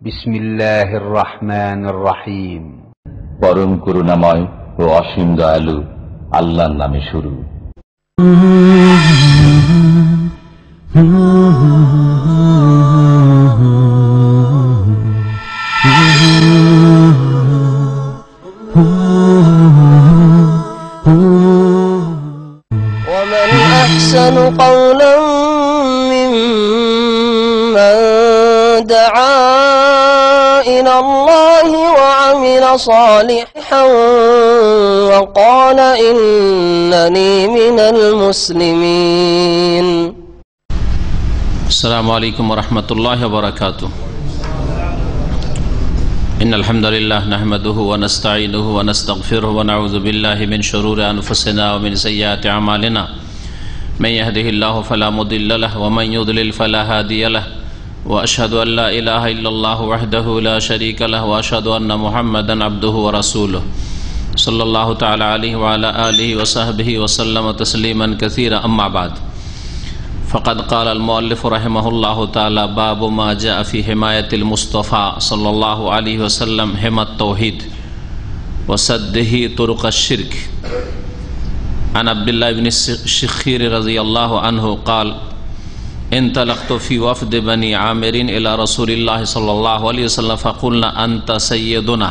বিসমিল্লাহির রহমানির রহিম। পরম করুণাময় ও অসীম দয়ালু আল্লাহর নামে শুরু। ومن أحسن قولا ممن دعا إلى الله وعمل صالحا وقال إنني من المسلمين. السلام عليكم ورحمة الله وبركاته. إن الحمد لله نحمده ونستعينه ونستغفره ونعوذ بالله من شرور أنفسنا ومن سيئات أعمالنا من يهده الله فلا مضل له ومن يضلل فلا هادي له وأشهد أن لا إله إلا الله وحده لا شريك له وأشهد أن محمدا عبده ورسوله صلى الله تعالى عليه وعلى آله وصحبه وسلم تسليما كثيرا. أما بعد فقد قال المؤلف رحمه الله تعالى باب ما جاء في حماية المصطفى صلى الله عليه وسلم حمى التوحيد وسده طرق الشرك. عن عبد الله بن الشخير رضي الله عنه قال انطلقت في وفد بني عامر إلى رسول الله صلى الله عليه وسلم فقلنا أنت سيدنا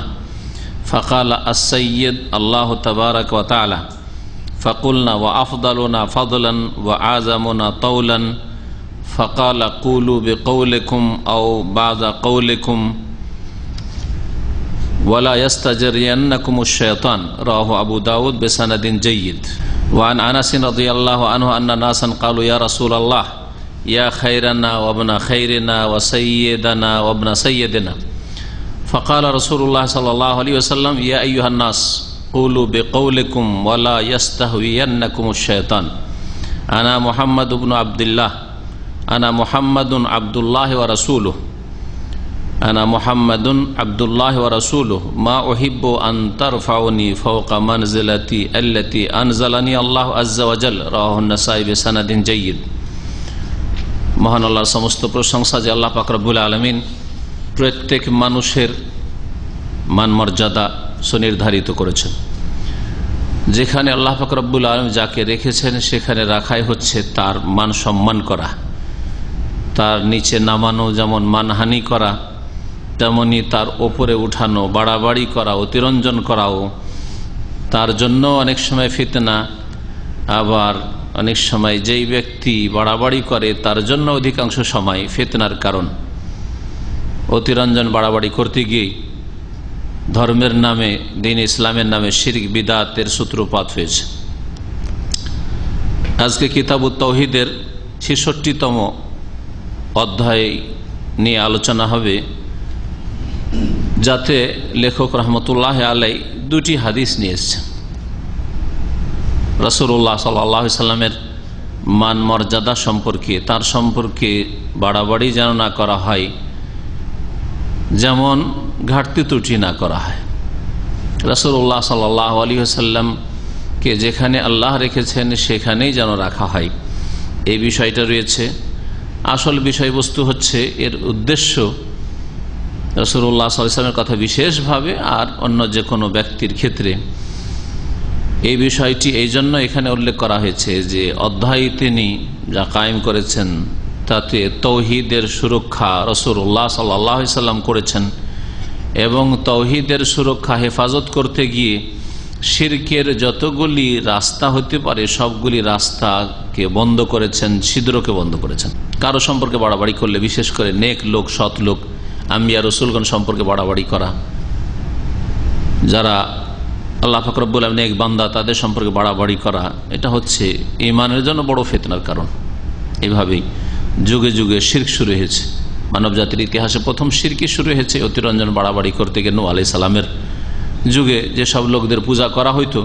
فقال السيد الله تبارك وتعالى فقلنا وأفضلنا فضلا وأعظمنا طولا فقال قولوا بقولكم أو بعض قولكم ولا يستجرينكم الشيطان. رواه أبو داود بسند جيد. وعن أنس رضي الله عنه أن ناسا قالوا يا رسول الله يا خيرنا وابن خيرنا وسيدنا وابن سيدنا فقال رسول الله صلى الله عليه وسلم يا أيها الناس قولوا بقولكم ولا يستهوينكم الشيطان. أنا محمد بن عبد الله أنا محمد عبد الله ورسوله أنا محمد عبد الله ورسوله ما أحب أن ترفعني فوق منزلتي التي أنزلني الله عز وجل. رواه النسائي بسند جيد. মহান আল্লাহর সমস্ত প্রশংসা যে আল্লাহ পাক রব্বুল আলামিন প্রত্যেক মানুষের মান মর্যাদা সুনির্ধারিত করেছেন। যেখানে আল্লাহ পাক রব্বুল আলামিন যাকে রেখেছেন সেখানে রাখাই হচ্ছে তার মান সম্মান করা, তার নিচে নামানো যেমন মানহানি করা তেমনি তার ওপরে উঠানো, বাড়াবাড়ি করা, অতিরঞ্জন করাও তার জন্য অনেক সময় ফিতনা, আবার অনেক সময় যেই ব্যক্তি বাড়াবাড়ি করে তার জন্য অধিকাংশ সময় ফিতনার কারণ। অতিরঞ্জন বাড়াবাড়ি করতে গিয়ে ধর্মের নামে, দ্বীন ইসলামের নামে শিরক বিদআতের সূত্রপাত হয়েছে। আজকে কিতাবুত তাওহীদের ৬৬তম অধ্যায় নিয়ে আলোচনা হবে, যাতে লেখক রহমতুল্লাহ আলাইহি দুটি হাদিস নিয়ে এসেছেন। রাসূলুল্লাহ সাল্লাল্লাহু আলাইহি সাল্লামের মান মর্যাদা সম্পর্কে, তার সম্পর্কে বাড়াবাড়ি যেন না করা হয়, যেমন ঘাটতি ত্রুটি না করা হয়। রাসূলুল্লাহ সাল্লাল্লাহু আলাইহি ওয়াসাল্লামকে যেখানে আল্লাহ রেখেছেন সেখানেই যেন রাখা হয়, এই বিষয়টা রয়েছে। আসল বিষয়বস্তু হচ্ছে এর উদ্দেশ্য রাসূলুল্লাহ সাল্লাল্লাহু আলাইহি ওয়াসাল্লামের কথা বিশেষভাবে আর অন্য যে কোনো ব্যক্তির ক্ষেত্রে এই বিষয়টি এই জন্য এখানে উল্লেখ করা হয়েছে যে অধ্যায় তিনি যা কায়েম করেছেন তাতে তৌহিদের সুরক্ষা রাসূলুল্লাহ সাল্লাল্লাহু আলাইহি ওয়াসাল্লাম করেছেন এবং তৌহিদের সুরক্ষা হেফাজত করতে গিয়ে শিরকের যতগুলি রাস্তা হতে পারে সবগুলি রাস্তাকে বন্ধ করেছেন, ছিদ্রকে বন্ধ করেছেন। কারো সম্পর্কে বাড়াবাড়ি করলে, বিশেষ করে নেক লোক, সৎ লোক, আম্বিয়া রসুলগণ সম্পর্কে বাড়াবাড়ি করা, যারা আল্লাহ পাক রব্বুল আলামিন নেক বান্দা তাদের সম্পর্কে বাড়াবাড়ি করা, এটা হচ্ছে ঈমানের জন্য বড় ফিতনার কারণ। এইভাবেই যুগে যুগে শিরক শুরু হয়েছে। মানব জাতির ইতিহাসে প্রথম শিরকি শুরু হয়েছে অতিরঞ্জন বাড়াবাড়ি করতে গিয়ে নূহ আলাইহিস সালামের যুগে যেসব লোকদের পূজা করা হইতো,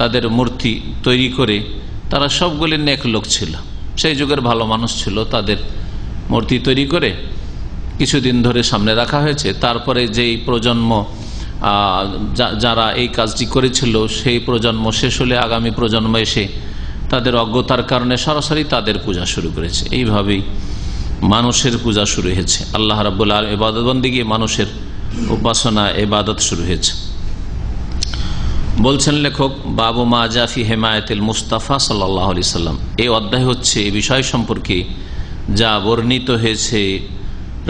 তাদের মূর্তি তৈরি করে, তারা সবগুলি নেক লোক ছিল, সেই যুগের ভালো মানুষ ছিল, তাদের মূর্তি তৈরি করে কিছুদিন ধরে সামনে রাখা হয়েছে। তারপরে যেই প্রজন্ম যারা এই কাজটি করেছিল সেই প্রজন্ম শেষ হলে আগামী প্রজন্ম এসে তাদের অজ্ঞতার কারণে সরাসরি তাদের পূজা শুরু করেছে। এইভাবেই মানুষের পূজা শুরু হয়েছে, আল্লাহ রাব্বুল আলামিন ইবাদত বন্দেগী, মানুষের উপাসনা ইবাদত শুরু হয়েছে। বলছেন লেখক, বাবু মা জাফি হেমায়েতুল মুস্তাফা সাল্লাল্লাহু আলাইহি সাল্লাম, এই অধ্যায় হচ্ছে এই বিষয় সম্পর্কে যা বর্ণিত হয়েছে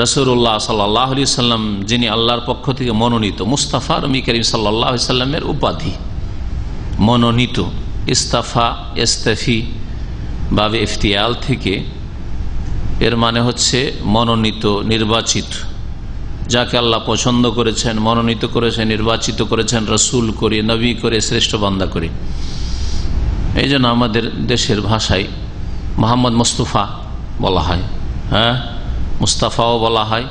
রাসূলুল্লাহ সাল্লাল্লাহু আলাইহি সাল্লাম যিনি আল্লাহর পক্ষ থেকে মনোনীত, মুস্তাফা নবী করিম সাল্লাল্লাহু আলাইহি সাল্লামের উপাধি মনোনীত। ইস্তাফা ইস্তাফি বাবে ইফতিয়াল থেকে, এর মানে হচ্ছে মনোনীত, নির্বাচিত, যাকে আল্লাহ পছন্দ করেছেন, মনোনীত করেছেন, নির্বাচিত করেছেন রসুল করে, নবী করে, শ্রেষ্ঠ বান্দা করে। এই জন্য আমাদের দেশের ভাষায় মোহাম্মদ মুস্তাফা বলা হয়, হ্যাঁ, মুস্তাফাও বলা হয়,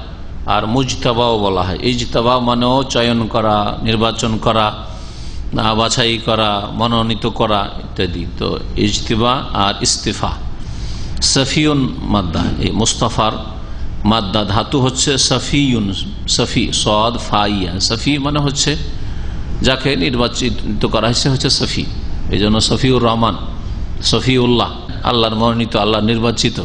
আর মুজতাবাও বলা হয়। ইজতাবা মানেও চয়ন করা, নির্বাচন করা, বাছাই করা, মনোনীত করা ইত্যাদি। তো ইজতিবা আর ইস্তিফা। সফিউন মাদ্দা, এই মুস্তাফার মাদ্দা ধাতু হচ্ছে সফিউন, সফি সদ ফাইয়া, সফি মানে হচ্ছে যাকে নির্বাচিত করা হয়েছে হচ্ছে সফি। এই জন্য সফিউর রহমান, সফিউল্লাহ, আল্লাহর মনোনীত, আল্লাহর নির্বাচিত।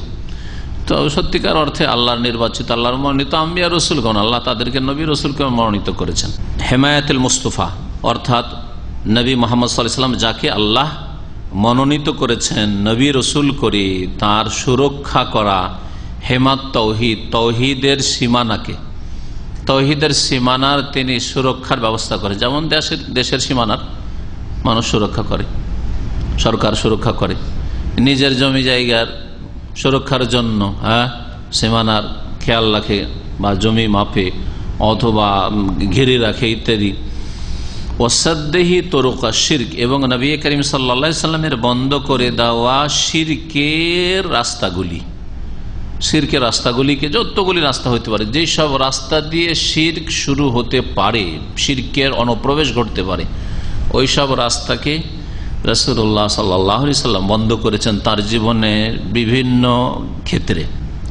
তো সত্যিকার অর্থে আল্লাহর নির্বাচিত, আল্লাহর মনোনীত আম্বিয়া রসুলগণ, আল্লাহ তাদেরকে নবী রসুলকে মনোনীত করেছেন। হেমায়াতুল মুস্তাফা অর্থাৎ নবী মোহাম্মদ সাল্লাল্লাহু আলাইহি ওয়াসাল্লাম যাকে আল্লাহ মনোনীত করেছেন নবী রসুল করে, তার সুরক্ষা করা। হেমাত তৌহিদ, তৌহিদের সীমানাকে, তৌহিদের সীমানার তিনি সুরক্ষার ব্যবস্থা করে। যেমন দেশের সীমানার মানুষ সুরক্ষা করে, সরকার সুরক্ষা করে, নিজের জমি জায়গার সুরক্ষার জন্য, হ্যাঁ, সীমানার খেয়াল রাখে বা জমি মাপে অথবা ঘিরে রাখে ইত্যাদি। ওয়াসাদ্দেহি তরুকা শিরক, এবং নবী করিম সাল্লাল্লাহু আলাইহি সাল্লামের বন্ধ করে দেওয়া শিরকের রাস্তাগুলি, শিরকের রাস্তাগুলিকে, যতগুলি রাস্তা হতে পারে, যেই সব রাস্তা দিয়ে শিরক শুরু হতে পারে, শিরকের অনুপ্রবেশ ঘটতে পারে, ওই সব রাস্তাকে রাসূলুল্লাহ সাল্লাল্লাহু আলাইহি সাল্লাম বন্ধ করেছেন তার জীবনের বিভিন্ন ক্ষেত্রে।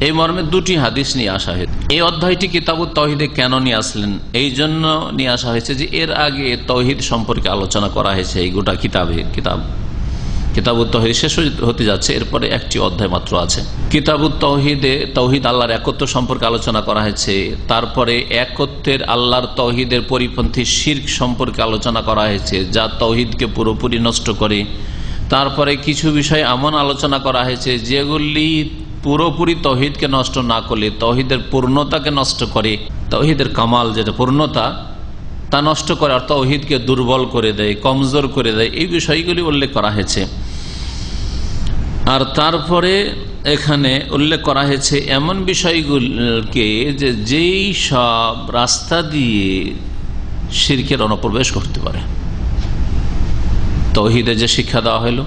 এই মর্মে দুটি হাদিস নিয়ে আসা হয়েছে। এই অধ্যায়টি কিতাবুত তাওহীদে কেন নিয়ে আসলেন? এই জন্য নিয়ে আসা হয়েছে যে এর আগে তাওহীদ সম্পর্কে আলোচনা করা হয়েছে এই গোটা কিতাবুত তাওহীদ শেষ হতে যাচ্ছে, এরপরে একটি অধ্যায় মাত্র আছে। কিতাবুত তাওহীদে তাওহীদ আল্লাহর একত্ব সম্পর্কে আলোচনা করা হয়েছে, তারপরে একত্বের আল্লাহর তাওহীদের পরিপন্থী শিরক সম্পর্কে আলোচনা করা হয়েছে যা তাওহীদকে পুরোপুরি নষ্ট করে। তারপরে কিছু বিষয় এমন আলোচনা করা হয়েছে যেগুলি পুরোপুরি তাওহীদকে নষ্ট না করলে তাওহীদের পূর্ণতাকে নষ্ট করে, তাওহীদের কামাল যেটা পূর্ণতা তা নষ্ট করে, আর তাওহীদকে দুর্বল করে দেয়, কমজোর করে দেয়। এই বিষয়গুলি উল্লেখ করা হয়েছে। আর তারপরে এখানে উল্লেখ করা হয়েছে এমন বিষয়গুলিকে যে যেই সব রাস্তা দিয়ে শিরকের অনুপ্রবেশ করতে পারে। তাওহীদে যে শিক্ষা দেওয়া হলো,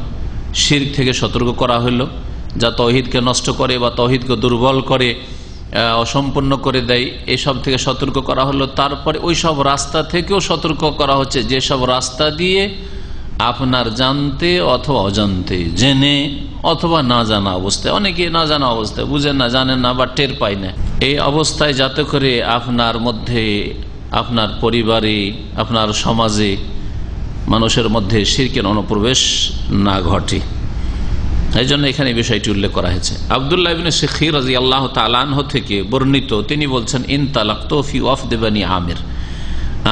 শিরক থেকে সতর্ক করা হলো, যা তাওহীদকে নষ্ট করে বা তাওহীদকে দুর্বল করে, অসম্পূর্ণ করে দেয়, এসব থেকে সতর্ক করা হলো। তারপরে ওই সব রাস্তা থেকেও সতর্ক করা হচ্ছে যেসব রাস্তা দিয়ে আপনার জানতে অথবা অজান্তে, জেনে অথবা না জানা অবস্থায়, অনেকে না জানা অবস্থায়, বুঝেন না, জানেন না বা টের পায় না, এই অবস্থায় যাতে করে আপনার মধ্যে, আপনার পরিবারে, আপনার সমাজে, মানুষের মধ্যে শিরকের অনুপ্রবেশ না ঘটে। এই জন্য এখানে বিষয়টি উল্লেখ করা হয়েছে। আব্দুল্লাহ ইবনে শিখীর রাদিয়াল্লাহু তাআলা আনহু থেকে বর্ণিত, তিনি বলছেন, ইনতালাকতু ফি ওয়াফদ বনি আমির,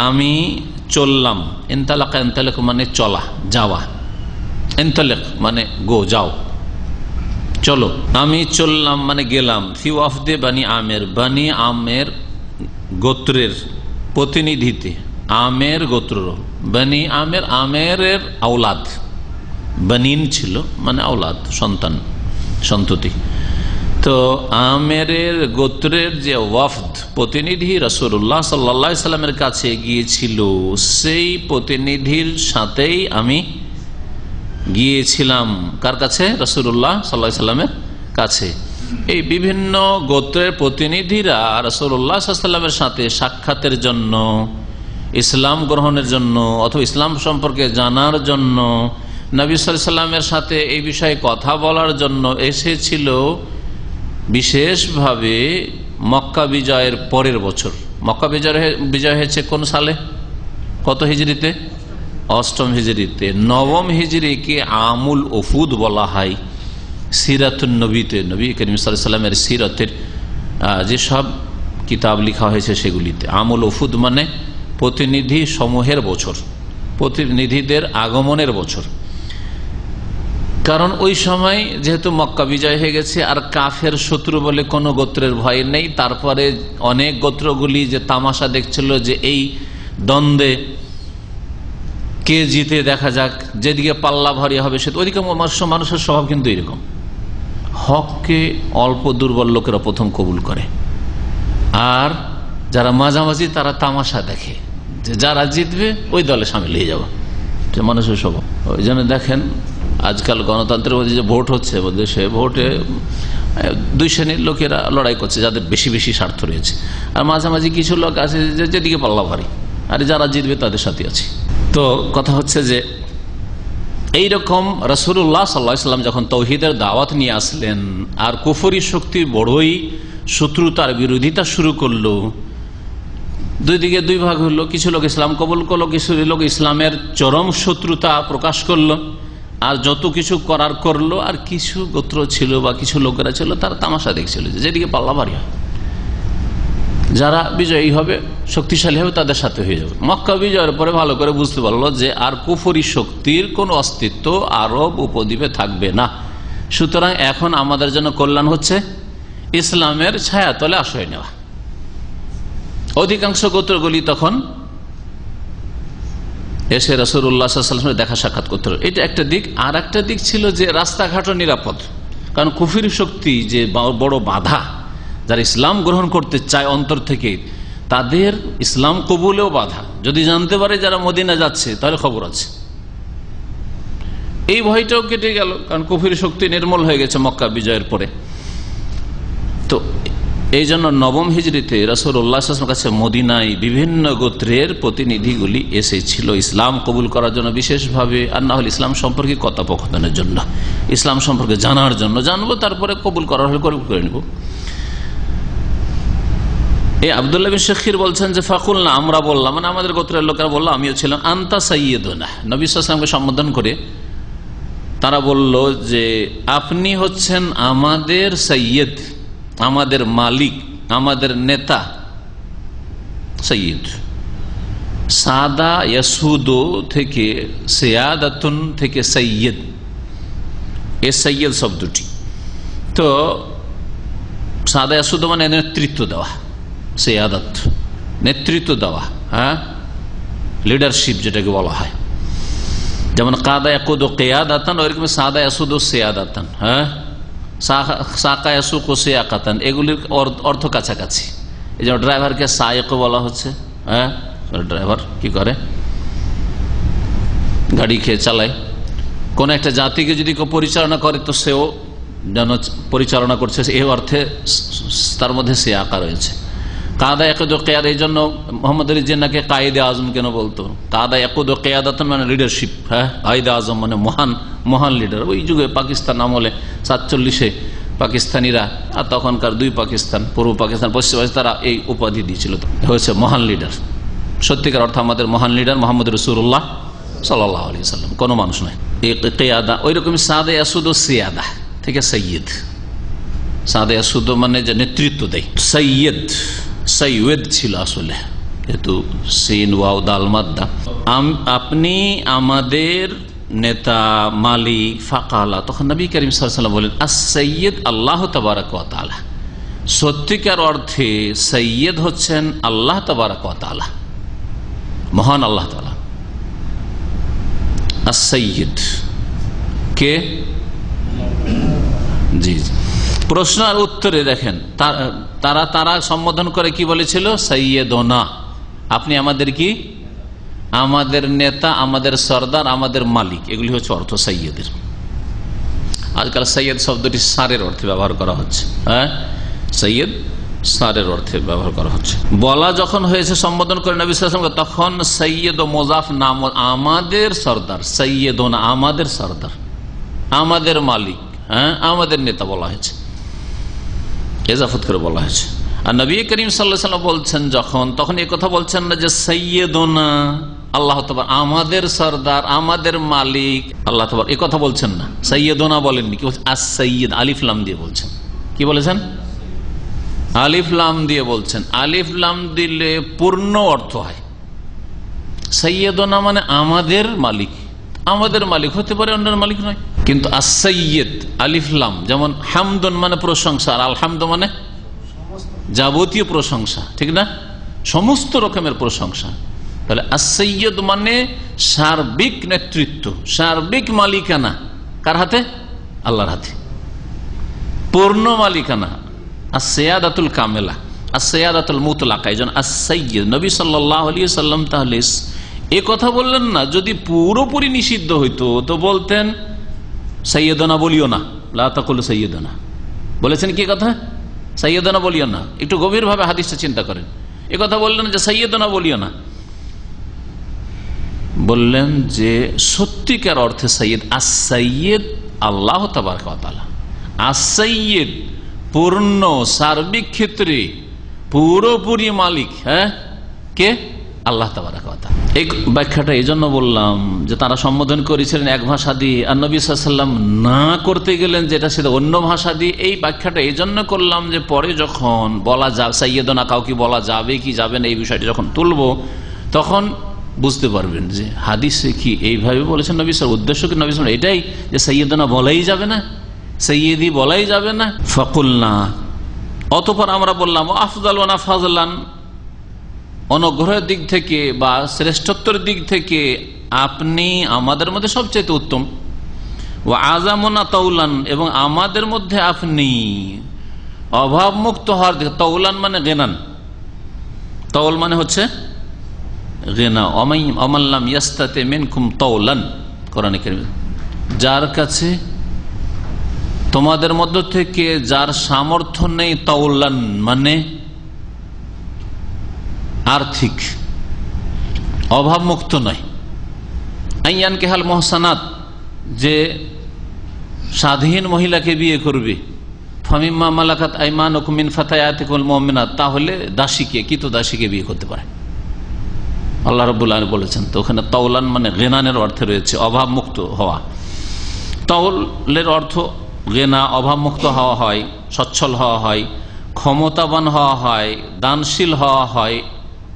আমি চললাম। ইনতালাকা, ইনতালাক মানে চলা, যাওয়া, ইনতালাক মানে গো, যাও, চলো। আমি চললাম মানে গেলাম, ফি ওয়াফদে বনি আমির, বনি আমের গোত্রের প্রতিনিধিতে, আমের গোত্র, বনি আমের, আমেরের আওলাদ, বনিন ছিল মানে আওলাদ, সন্তান, সন্ততি। তো আমেরের গোত্রের যে ওয়াফদ প্রতিনিধি রাসূলুল্লাহ সাল্লাল্লাহু আলাইহি সাল্লামের কাছে গিয়েছিল, সেই প্রতিনিধির সাথেই আমি গিয়েছিলাম। কার কাছে? রাসূলুল্লাহ সাল্লাল্লাহু আলাইহি সাল্লামের কাছে। এই বিভিন্ন গোত্রের প্রতিনিধিরা রাসূলুল্লাহ সাল্লাল্লাহু আলাইহি সাল্লামের সাথে সাক্ষাতের জন্য, ইসলাম গ্রহণের জন্য অথবা ইসলাম সম্পর্কে জানার জন্য, নবী সাল্লাল্লাহু আলাইহি সাল্লামের সাথে এই বিষয়ে কথা বলার জন্য এসেছিল। বিশেষভাবে মক্কা বিজয়ের পরের বছর, মক্কা বিজয় হয়েছে কোন সালে, কত হিজরিতে? অষ্টম হিজরিতে। নবম হিজরিকে আমুল উফুদ বলা হয়। সিরাতুন নবীতে, নবী করিম সাল্লাল্লাহু আলাইহি সাল্লামের সিরাতের যেসব কিতাব লেখা হয়েছে সেগুলিতে। আমল উফুদ মানে প্রতিনিধি সমূহের বছর, প্রতিনিধিদের আগমনের বছর। কারণ ওই সময় যেহেতু মক্কা বিজয় হয়ে গেছে আর কাফের শত্রু বলে কোনো গোত্রের ভয় নেই, তারপরে অনেক গোত্রগুলি যে তামাশা দেখছিল যে এই দ্বন্দ্বে কে জিতে দেখা যাক, যেদিকে পাল্লা ভারী হবে সে ওইদিকে মানুষের স্বভাব কিন্তু এরকম, হককে অল্প দুর্বল লোকেরা প্রথম কবুল করে, আর যারা মাঝামাঝি তারা তামাশা দেখে যে যারা জিতবে ওই দলে সামিল হয়ে যাবে, মানুষের স্বভাব। ওই জন্য দেখেন আজকাল গণতন্ত্রের মধ্যে যে ভোট হচ্ছে দেশে, ভোটে দুই শ্রেণীর লোকেরা লড়াই করছে যাদের বেশি বেশি স্বার্থ রয়েছে, আর মাঝামাঝি কিছু লোক আছে যেদিকে পাল্লা ভারী, আর যারা জিতবে তাদের সাথে আছে। তো কথা হচ্ছে যে এইরকম রাসূলুল্লাহ সাল্লাল্লাহু আলাইহি ওয়াসাল্লাম যখন তাওহীদের দাওয়াত নিয়ে আসলেন আর কুফরি শক্তির বড়ই শত্রুতার বিরোধিতা শুরু করলো, দুই দিকে দুই ভাগ হলো, কিছু লোক ইসলাম কবুল করলো, কিছু লোক ইসলামের চরম শত্রুতা প্রকাশ করলো আর যত কিছু করার করলো, আর কিছু গোত্র ছিল বা কিছু লোকেরা ছিল তারা তামাশা দেখছিল যেদিকে পাল্লা ভারী হয়, যারা বিজয়ী হবে শক্তিশালী হবে তাদের সাথে হয়ে যাবে। মক্কা বিজয়ের পরে ভালো করে বুঝতে পারলো যে আর কুফরি শক্তির কোনো অস্তিত্ব আরব উপদ্বীপে থাকবে না, সুতরাং এখন আমাদের জন্য কল্যাণ হচ্ছে ইসলামের ছায়াতলে আশ্রয় নেওয়া। অধিকাংশ গোত্রগুলি তখন এসে রাসূলুল্লাহ সাল্লাল্লাহু আলাইহি ওয়াসাল্লামের দেখা সাক্ষাৎ করতে হলো, এটা একটা দিক। আর একটা দিক ছিল যে রাস্তাঘাটও নিরাপদ, কারণ কুফরি শক্তি যে বড় বাধা, যারা ইসলাম গ্রহণ করতে চায় অন্তর থেকে তাদের ইসলাম কবুলেও বাধা, যদি জানতে পারে যারা মদিনা যাচ্ছে তাহলে খবর আছে। এই ভয়টাও কেটে গেল, কারণ কুফরি শক্তি নির্মূল হয়ে গেছে মক্কা বিজয়ের পরে। তো এই জন্য নবম হিজরিতে রাসূলুল্লাহ সাল্লাল্লাহু আলাইহি ওয়াসাল্লামের কাছে মদিনায় বিভিন্ন গোত্রের প্রতিনিধিগুলি এসেছিল ইসলাম কবুল করার জন্য বিশেষভাবে, আর না হলে ইসলাম সম্পর্কে কথোপকথনের জন্য, ইসলাম সম্পর্কে জানার জন্য, জানবো তারপরে কবুল করার হলে কবুল করে নেব। এই আব্দুল্লাহ বিন শাখির বলছেন যে ফাকুলনা, আমরা বললাম, মানে আমাদের গোত্রের লোকেরা বললো, আমিও ছিলাম, আনতা সাইয়্যিদুনা, নবী সাল্লাল্লাহু আলাইহি ওয়াসাল্লামকে সম্বোধন করে তারা বলল যে আপনি হচ্ছেন আমাদের সৈয়দ, আমাদের মালিক, আমাদের নেতা। সৈয়দ সাদা ইয়াসুদো থেকে সিয়াদাতুন থেকে সৈয়দ, এ সৈয়দ শব্দটি তো সাদা ইয়াসুদো মানে নেতৃত্ব দেওয়া, সিয়াদাত নেতৃত্ব দেওয়া, হ্যাঁ লিডারশিপ যেটাকে বলা হয়, যেমন কাদা ইয়াকুদু কিয়াদাতান, ওইরকম সাদা ইয়াসুদু সিয়াদাতান, হ্যাঁ সাকা ইয়াসুকু সিয়াকাতান, এগুলির অর্থ কাছাকাছি। এই যেমন ড্রাইভারকে সায়েক বলা হচ্ছে, হ্যাঁ ড্রাইভার কি করে, গাড়ি খেয়ে চালায়। কোন একটা জাতিকে যদি কেউ পরিচালনা করে তো সেও যেন পরিচালনা করছে, এই অর্থে তার মধ্যে সিয়াকা রয়েছে। কাদা ইয়াকুদু কিয়াদ, এই জন্য মোহাম্মদ আলী জিন্নাহকে কায়েদে আজম কেন বলতো, কাদা ইয়াকুদু কিয়াদাতান মানে লিডারশিপ, হ্যাঁ কায়েদে আজম মানে মহান লিডার। ওই যুগে পাকিস্তান আমলে 47-এ পাকিস্তানিরা, আর তখনকার দুই পাকিস্তান, পূর্ব পাকিস্তান পশ্চিম পাকিস্তান, তারা এই উপাধি দিয়েছিল, হয়েছে মহান লিডার। সত্যিকার অর্থ আমাদের মহান লিডার মোহাম্মদ রাসূলুল্লাহ সাল্লাল্লাহু আলাইহি ওয়াসাল্লাম, কোনো মানুষ নয়। এই কিয়াদা ওইরকম সাদা ইয়াসুদু সিয়াদা থেকে সৈয়দ, সাদা ইয়াসুদু মানে যে নেতৃত্ব দেয়, সৈয়দ ছিল আসলে, যেহেতু সিন ওয়াও দাল মাদ্দা। আপনি আমাদের নেতা মালিক। ফাকালা, তখন নবী করিম সাল্লাল্লাহু আলাইহি ওয়াসাল্লাম বলেন আস-সাইয়্যিদ আল্লাহু তাবারাকা ওয়া তাআলা, সত্যিকার অর্থে সৈয়দ হচ্ছেন আল্লাহ তাবারাকা ওয়া তাআলা, মহান আল্লাহ তাআলা। আস-সাইয়্যিদ কে? জি জি। প্রশ্ন আর উত্তরে দেখেন তারা সম্বোধন করে কি বলেছিল, সাইয়্যিদুনা, আপনি আমাদের কি, আমাদের নেতা, আমাদের সর্দার, আমাদের মালিক, এগুলি হচ্ছে অর্থ সৈয়দের। আজকাল সৈয়দ শব্দটি সারের অর্থে ব্যবহার করা হচ্ছে, হ্যাঁ সৈয়দ সারের অর্থে ব্যবহার করা হচ্ছে। বলা যখন হয়েছে সম্বোধন করে নবী সাল্লাল্লাহু আলাইহি ওয়াসাল্লাম, তখন সৈয়দ ও মোজাফ নাম, আমাদের সর্দার, সৈয়দুনা আমাদের সর্দার, আমাদের মালিক, হ্যাঁ আমাদের নেতা বলা হয়েছে, এজাফত করে বলা হয়েছে। আর নবী করিম সাল্লাল্লাহু আলাইহি ওয়াসাল্লাম বলছেন যখন, তখন এই কথা বলছেন না যে সাইয়্যিদুনা আল্লাহ তাআলা, আমাদের সরদার, আমাদের মালিক আল্লাহ তাআলা, এই কথা বলছেন না, সাইয়্যিদুনা বলেননি, কি বলছেন, আস-সাইয়্যিদ আলিফ লাম দিয়ে বলছেন। কি বলেছেন? আলিফ লাম দিয়ে বলছেন, আলিফ লাম দিলে পূর্ণ অর্থ হয়। সাইয়েদনা মানে আমাদের মালিক, আমাদের মালিক হতে পারে, অন্যের মালিক নয়। কিন্তু as-সাইয়্যিদ আলিফ লাম, যেমন হামদুন মানে প্রশংসা, আর আলহামদু মানে যাবতীয় প্রশংসা, ঠিক না, সমস্ত রকমের প্রশংসা। তাহলে as-সাইয়্যিদ মানে সার্বিক নেতৃত্ব, সার্বিক মালিকানা কার হাতে? আল্লাহর হাতে, পূর্ণ মালিকানা। as-সিয়াদাতুল কামেলা, as-সিয়াদাতুল মুতলাকা, এইজন্য as-সাইয়্যিদ। নবী সাল্লাল্লাহু আলাইহি ওয়াসাল্লাম তাহলে এ কথা বললেন না, যদি পুরোপুরি নিষিদ্ধ হইতো তো বলতেন সাইয়েদনা বলিও না, লা তাকুলু সাইয়েদনা। বলেছেন কি কথা? সাইয়েদনা বলিও না। একটু গভীরভাবে হাদিসটা চিন্তা করেন। এ কথা বললেন যে সাইয়েদনা বলিও না, বললেন যে সত্যিকার অর্থে সাইয়েদ, as-সাইয়েদ আল্লাহ তাবারক ওয়া তাআলা। as-সাইয়েদ পূর্ণ সার্বিক ক্ষেত্রে পুরোপুরি মালিক, হ্যাঁ, কে? আল্লাহ তাবারক ওয়া তাআলা। এই ব্যাখ্যাটা এই জন্য বললাম যে তারা সম্বোধন করেছিলেন এক ভাষা দিয়ে, আর নবী সাল্লাল্লাহু আলাইহি ওয়াসাল্লাম না করতে গেলেন যেটা সেটা অন্য ভাষা দিয়ে। এই ব্যাখ্যাটা এই জন্য করলাম যে পরে যখন বলা যাবে সাইয়েদনা কাউকে বলা যাবে কি যাবে না, এই বিষয়টি যখন তুলব তখন বুঝতে পারবেন যে হাদিসে কি এইভাবে বলেছেন নবী সাল্লাল্লাহু আলাইহি ওয়াসাল্লাম। উদ্দেশ্য কি নবী সাল্লাল্লাহু আলাইহি ওয়াসাল্লাম এটাই যে সাইয়েদনা বলাই যাবে না, সাইয়েদি বলাই যাবে না। ফাকুলনা, অতঃপর আমরা বললাম, আফদালুনা ফাজলান, অনুগ্রহের দিক থেকে বা শ্রেষ্ঠত্বের দিক থেকে আপনি আমাদের মধ্যে সবচেয়ে উত্তম। ও আযামুনা তাওলান, এবং আমাদের মধ্যে আপনি অভাবমুক্ত হওয়ার দিকে। তাওলান মানে গিনান, তাওল মানে হচ্ছে গিনা। ওমান লাম ইয়াস্তাতি মিনকুম তাওলান, কোরআনে কারীম, যার কাছে তোমাদের মধ্য থেকে যার সামর্থ্য নেই, তাওলান মানে আর্থিক, অভাবমুক্ত নয়। আইয়ান কেহাল মোহসানাত, যে স্বাধীন মহিলাকে বিয়ে করবে। ফামিম্মা মালাকাত আইমানুকুম মিন ফাতায়াতিকুল মুমিনাত, তাহলে দাসীকে, কিত দাসীকে বিয়ে করতে পারে, আল্লাহ রাব্বুল আলামিন বলেছেন। তো ওখানে তাওলান মানে গিনানের অর্থে রয়েছে অভাবমুক্ত হওয়া। তাওলের অর্থ গিনা, অভাবমুক্ত হওয়া হয়, সচ্ছল হওয়া হয়, ক্ষমতাবান হওয়া হয়, দানশীল হওয়া হয়,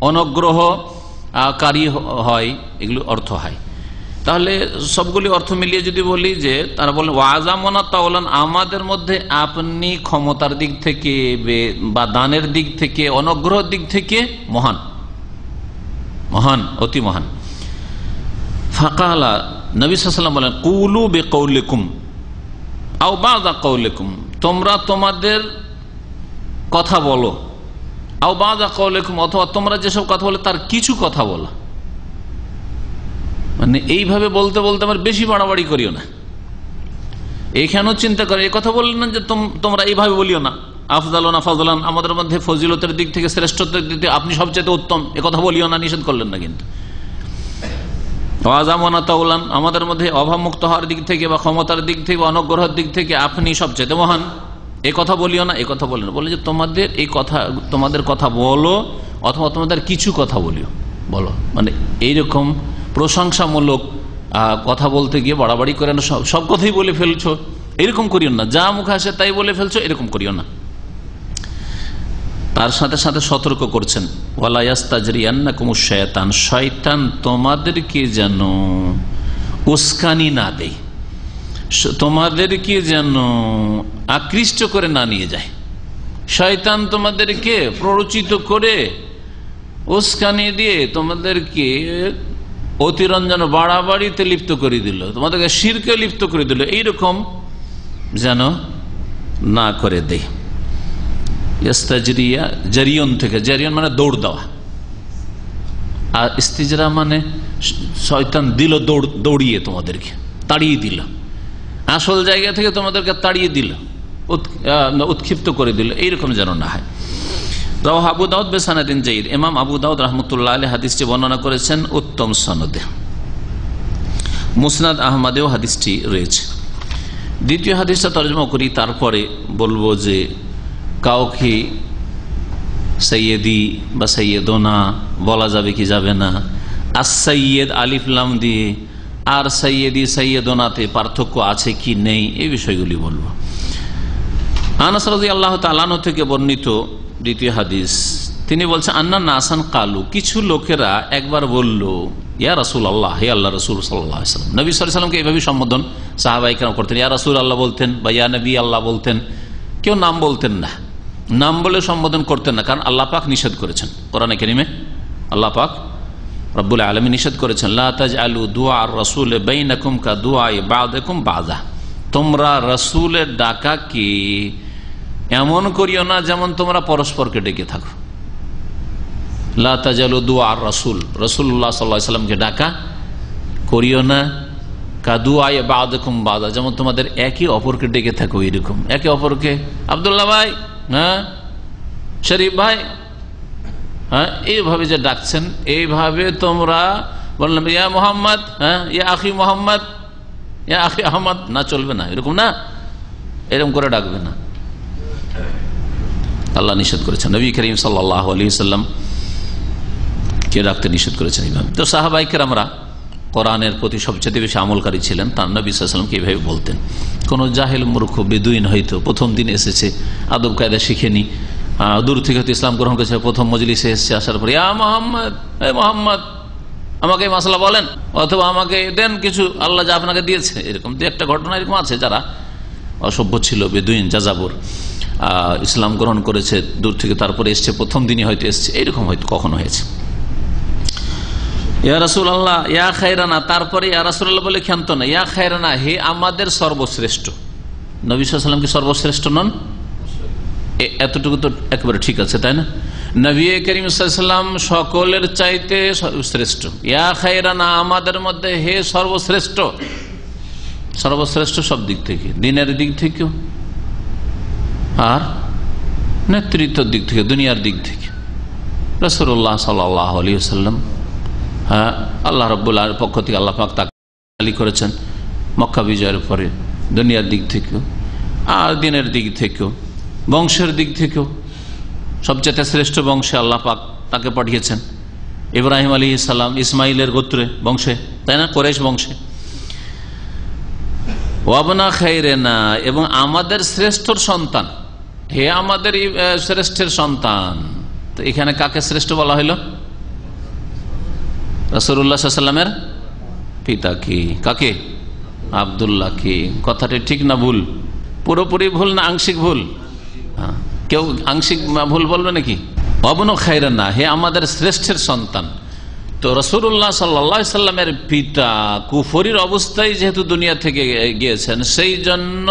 অনুগ্রহকারী হয়, এগুলো অর্থ হয়। তাহলে সবগুলি অর্থ মিলিয়ে যদি বলি যে তারা বলেন ওয়াজামনা তাওলান, আমাদের মধ্যে আপনি ক্ষমতার দিক থেকে বা দানের দিক থেকে, অনুগ্রহের দিক থেকে মহান, মহান, অতি মহান। ফাকালা, নবী সাল্লাল্লাহু আলাইহি ওয়াসাল্লাম বলেন, কুলু বিকাউলিকুম আও বাযা কাউলিকুম, তোমরা তোমাদের কথা বলো, আও বাযা কাউলিকুম, অথবা তোমরা যেসব কথা বলো তার কিছু কথা বলো। মানে এইভাবে বলতে বলতে আমার বেশি বাড়াবাড়ি করিও না। এইখানেও চিন্তা করে এই কথা বললেন না যে তোমরা এইভাবে বলিও না, আফদালুনা ফাজলান, আমাদের মধ্যে ফজিলতের দিক থেকে, শ্রেষ্ঠত্বের দিক থেকে আপনি সবচেয়ে উত্তম, এ কথা বলিও না, নিষেধ করলেন না। কিন্তু ওয়াজামনা তাওলান, আমাদের মধ্যে অভাবমুক্ত হওয়ার দিক থেকে বা ক্ষমতার দিক থেকে বা অনুগ্রহের দিক থেকে আপনি সবচেয়ে মহান, এ কথা বলিও না, এ কথা বলিও না। বলে যে তোমাদের এই কথা, তোমাদের কথা বলো অথবা তোমাদের কিছু কথা বলো, মানে এইরকম প্রশংসামূলক কথা বলতে গিয়ে বাড়াবাড়ি করে না, সব কথাই বলে ফেলছো, এরকম করিও না। যা মুখে আসে তাই বলে ফেলছো, এরকম করিও না। তার সাথে সাথে সতর্ক করছেন, ওয়ালা ইয়াস্তাজরিয়ান্নাকুমুশ শায়তান, শয়তান তোমাদেরকে যেন উস্কানি না দেয়, তোমাদেরকে যেন আকৃষ্ট করে না নিয়ে যায়। শয়তান তোমাদেরকে প্ররোচিত করে উস্কানি দিয়ে তোমাদেরকে অতিরঞ্জন, বাড়াবাড়িতে লিপ্ত করে দিল, তোমাদেরকে শিরকে লিপ্ত করে দিল, এইরকম যেন না করে দেয়। ইস্তাজরিয়া জারিয়ন থেকে, জারিয়ন মানে দৌড় দেওয়া, আর ইস্তিজরা মানে শয়তান দিল দৌড়িয়ে, তোমাদেরকে তাড়িয়ে দিল, আসল জায়গা থেকে তোমাদেরকে তাড়িয়ে দিল, উৎক্ষিপ্ত করে দিল, এইরকম যেন না হয়। রাওয়াহু আবু দাউদ বিসানাদিন জাইদ, ইমাম আবু দাউদ রাহমাতুল্লাহ আলাইহি হাদিসটি বর্ণনা করেছেন উত্তম সনদে। মুসনাদ আহমদেও হাদিসটি রয়েছে। দ্বিতীয় হাদিসটা তরজমা করি, তারপরে বলবো যে কাউকে সৈয়দি বা সৈয়দনা বলা যাবে কি যাবে না, as-সাইয়্যিদ আলিফ লাম দিয়ে আর সৈয়দি সৈয়দনাতে পার্থক্য আছে কি নেই, এই বিষয়গুলি বলবো। আনাস রাদিয়াল্লাহু তাআলা আনহু থেকে বর্ণিত দ্বিতীয় হাদিস, তিনি বলছেন আন্না নাসান কালু, কিছু লোকেরা একবার বলল ইয়া রাসূল আল্লাহ, হে আল্লাহ রসুল সাল্লাল্লাহু আলাইহি ওয়াসাল্লাম। নবী সাল্লাল্লাহু আলাইহি ওয়াসাল্লামকে এইভাবে সম্বোধন সাহাবায়ে কেরাম করতেন, ইয়া রাসূল আল্লাহ বলতেন বা ইয়া নবী আল্লাহ বলতেন, কেউ নাম বলতেন না, নাম বলে সম্বোধন করতেন না, কারণ আল্লাহ পাক নিষেধ করেছেন কোরআনে কারিমে। আল্লাহ পাক রব্বুল আলামিন নিষেধ করেছেন লা তাজআলু দুআ আর-রাসূল বাইনাকুম কা দুআই বা'দিকুম বা'দা, তোমরা রাসূলের ডাকাকে এমন করিও না যেমন তোমরা পরস্পরকে ডেকে থাকো। লা তাজআলু দুআ আর-রাসূল, রাসূলুল্লাহ সাল্লাল্লাহু আলাইহি ওয়াসাল্লামকে ডাকা করিও না কা দুআই বা'দিকুম বা'দা, যেমন তোমাদের একে অপরকে ডেকে থাকো এরকম। একে অপরকে আব্দুল্লাহ ভাই, হ্যাঁ শরীফ ভাই, হ্যাঁ এইভাবে যে ডাকছেন, এইভাবে তোমরা বললাম ইয়া মোহাম্মদ, হ্যাঁ ইয়া আখি মোহাম্মদ, ইয়া আখি আহমদ, না চলবে না, এরকম না, এরকম করে ডাকবে না, আল্লাহ নিষেধ করেছেন। নবী করিম সাল্লাল্লাহু আলাইহি ওয়াসাল্লাম কে ডাকতে নিষেধ করেছেন এইভাবে। তো সাহাবায়ে কেরামরা কোরআনের প্রতি সবচেয়ে বেশি আমলকারী ছিলেন, তার নবী সাল্লাল্লাহু আলাইহি ওয়াসাল্লামকে এইভাবে বলতেন। কোনো জাহেল মূর্খ বেদুইন হয়তো প্রথম দিন এসেছে, আদব কায়দা শিখেনি, দূর থেকে হয়তো ইসলাম গ্রহণ করেছে, প্রথম মজলিসে এসেছে, আসার পরে ইয়া মোহাম্মদ, হে মোহাম্মদ আমাকে মাসলা বলেন, অথবা আমাকে দেন কিছু, আল্লাহ যা আপনাকে দিয়েছে, এরকম দু একটা ঘটনা এরকম আছে। যারা অসভ্য ছিল, বেদুইন যাযাবর, ইসলাম গ্রহণ করেছে দূর থেকে, তারপরে এসছে, প্রথম দিনই হয়তো এসছে, এইরকম হয়তো কখনো হয়েছে। ইয়া রাসূলুল্লাহ, ইয়া খায়রানা, তারপরে ইয়া রাসূলুল্লাহ বলে ক্ষান্ত না, ইয়া খায়রানা, হে আমাদের সর্বশ্রেষ্ঠ। নবী সাল্লাল্লাহু আলাইহি ওয়াসাল্লাম কি সর্বশ্রেষ্ঠ নন? এতটুকু তো একেবারে ঠিক আছে, তাই না? নবী করিম সাল্লাল্লাহু আলাইহি ওয়াসাল্লাম সকলের চাইতে শ্রেষ্ঠ। ইয়া খায়রানা, আমাদের মধ্যে হে সর্বশ্রেষ্ঠ। সর্বশ্রেষ্ঠ সব দিক থেকে, দিনের দিক থেকেও আর নেতৃত্বের দিক থেকে, দুনিয়ার দিক থেকে। রাসূলুল্লাহ সাল্লাল্লাহু আলাইহি ওয়াসাল্লাম, হ্যাঁ আল্লাহ রাব্বুল আলামিনের পক্ষ থেকে আল্লাহ পাক তাকে আলী করেছেন মক্কা বিজয়ের পরে, দুনিয়ার দিক থেকেও আর দিনের দিক থেকেও, বংশের দিক থেকেও সবচেয়ে শ্রেষ্ঠ বংশে আল্লাহ পাক তাকে পাঠিয়েছেন। ইব্রাহিম আলাইহিস সালাম ইসমাইলের গোত্রে বংশে, তাই না, কুরাইশ বংশে। ওয়াবনা খায়রানা, এবং আমাদের শ্রেষ্ঠর সন্তান, হে আমাদের শ্রেষ্ঠের সন্তান। তো এখানে কাকে শ্রেষ্ঠ বলা হইল? রাসূলুল্লাহ সাল্লাল্লাহু আলাইহি ওয়াসাল্লামের পিতা কি, কাকে? আব্দুল্লাহ কি। কথাটি ঠিক না ভুল? পুরোপুরি ভুল না আংশিক ভুল? কেউ আংশিক ভুল বলবে নাকি? ওয়াবনা খায়রানা, হে আমাদের শ্রেষ্ঠের সন্তান। তো রাসূলুল্লাহ সাল্লাল্লাহু আলাইহি ওয়াসাল্লামের পিতা কুফরির অবস্থায় যেহেতু দুনিয়া থেকে গিয়েছেন, সেই জন্য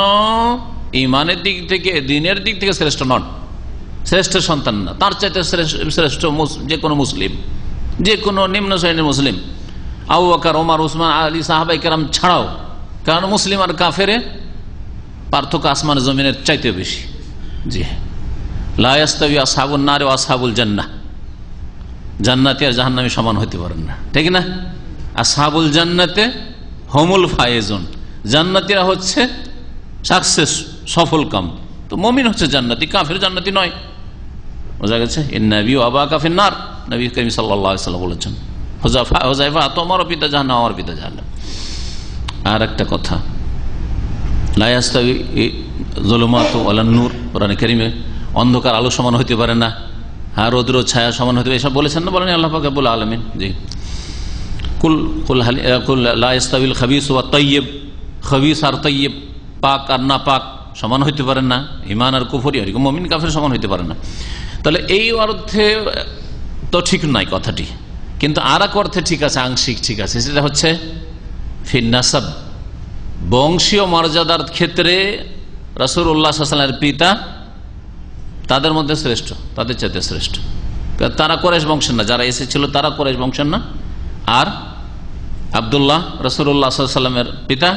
ইমানের দিক থেকে, দিনের দিক থেকে শ্রেষ্ঠ নন, শ্রেষ্ঠ সন্তান না। তার চাইতে শ্রেষ্ঠ যে কোনো মুসলিম, যে কোনো নিম্ন শ্রেণীর মুসলিম, আবু বকর, ওমর, উসমান, আলী, সাহাবায়ে কেরাম ছাড়াও, কারণ মুসলিম আর কাফেরে পার্থক্য আসমান জমিনের চাইতে বেশি। জি হ্যাঁ, লা ইয়াস্তাবি আসহাবুন নার ওয়া আসহাবুল জান্নাহ, জান্নাতি আর জাহান্নামী সমান হতে পারেন না, ঠিক না? আসহাবুল জান্নাতে হুমুল ফায়েজুন, জান্নাতীরা হচ্ছে সাকসেস, সফল কাম। তো মুমিন হচ্ছে জান্নাতি, কাফের জান্নাতি নয়। বোঝা গেছে? ইন্নাবি ওয়া আবাকা ফিন্নার, নবী করিম সাল্লাল্লাহু আলাইহি ওয়াসাল্লাম বলেছেন। হুযায়ফা, তোমারও পিতা জাহান্নাম, আমার পিতা জাহান্নাম। আর একটা কথা, লা ইয়াস্তাবি যুলুমাতু ওয়ালান নূর, কোরআনে কারীমে অন্ধকার আলো সমান হতে পারে না, আর রৌদ্র ছায়া সমান হতে পারে, এসব বলেছেন না? বলেন আল্লাহ পাক রব্বুল আলামিন। জি, কুল লা ইয়াস্তাবিল খাবিস ওয়া তাইয়্যিব, খাবিস আর তাইয়্যিব, পাক আর না পাক সমান হইতে পারে না, ঈমান আর কুফরি, আর মুমিন কাফের সমান হইতে পারে না। তাহলে এই অর্থে তো ঠিক নাই কথাটি, কিন্তু আর এক অর্থে ঠিক আছে, আংশিক ঠিক আছে। সেটা হচ্ছে ফিন নাসাব, বংশীয় মর্যাদার ক্ষেত্রে রাসূলুল্লাহ সাল্লাল্লাহু আলাইহি ওয়াসাল্লামের পিতা তাদের মধ্যে শ্রেষ্ঠ, তাদের চাইতে শ্রেষ্ঠ। তারা কুরাইশ বংশের না, যারা এসেছিল তারা কুরাইশ বংশের না। আর আব্দুল্লাহ, রাসূলুল্লাহ সাল্লাল্লাহু আলাইহি ওয়াসাল্লামের পিতা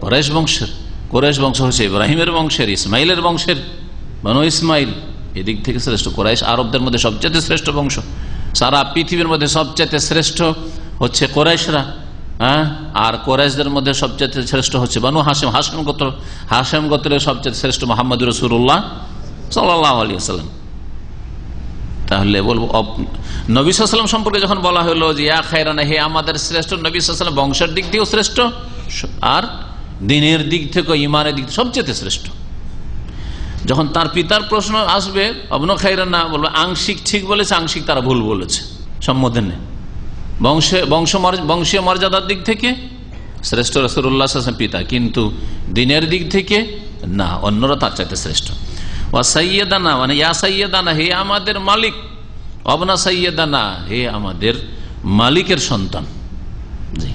কুরাইশ বংশের। কুরাইশ বংশ হচ্ছে ইব্রাহিমের বংশের, ইসমাইলের বংশের, বনু ইসমাইল, এদিক থেকে শ্রেষ্ঠ। কুরাইশ আরবদের মধ্যে সবচেয়ে শ্রেষ্ঠ বংশ, সারা পৃথিবীর মধ্যে সবচেয়ে শ্রেষ্ঠ হচ্ছে কুরাইশরা। হ্যাঁ, আর কুরাইশদের মধ্যে সবচেয়ে শ্রেষ্ঠ হচ্ছে বনু হাশিম, হাশিম গোত্র, হাশিম গোত্রের সবচেয়ে শ্রেষ্ঠ মুহাম্মদুর রাসূলুল্লাহ সাল্লাল্লাহু আলাইহি ওয়াসাল্লাম। তাহলে বলবো নবী সাল্লাল্লাহু আলাইহি ওয়াসাল্লাম সম্পর্কে যখন বলা হলো যে ইয়া খায়রানা, হে আমাদের শ্রেষ্ঠ, নবী সাল্লাল্লাহু আলাইহি ওয়াসাল্লাম বংশের দিক থেকেও শ্রেষ্ঠ, আর দিনের দিক থেকে, ইমানের দিক থেকে সবচেয়ে শ্রেষ্ঠ। যখন তার পিতার প্রশ্ন আসবে অবন খাইরান্না বলবে আংশিক ঠিক বলেছে, আংশিক তারা ভুল বলেছে, সম্মতি নেই। বংশীয় মর্যাদার দিক থেকে শ্রেষ্ঠ রাসূলুল্লাহ সাল্লাল্লাহু আলাইহি ওয়াসাল্লাম পিতা, কিন্তু দিনের দিক থেকে না, অন্যরা তার চাইতে শ্রেষ্ঠ। ওয়া সাইয়্যিদানা মানে ইয়া সাইয়্যিদানা, হে আমাদের মালিক, অবনা সাইয়্যিদানা, হে আমাদের মালিকের সন্তান। জি।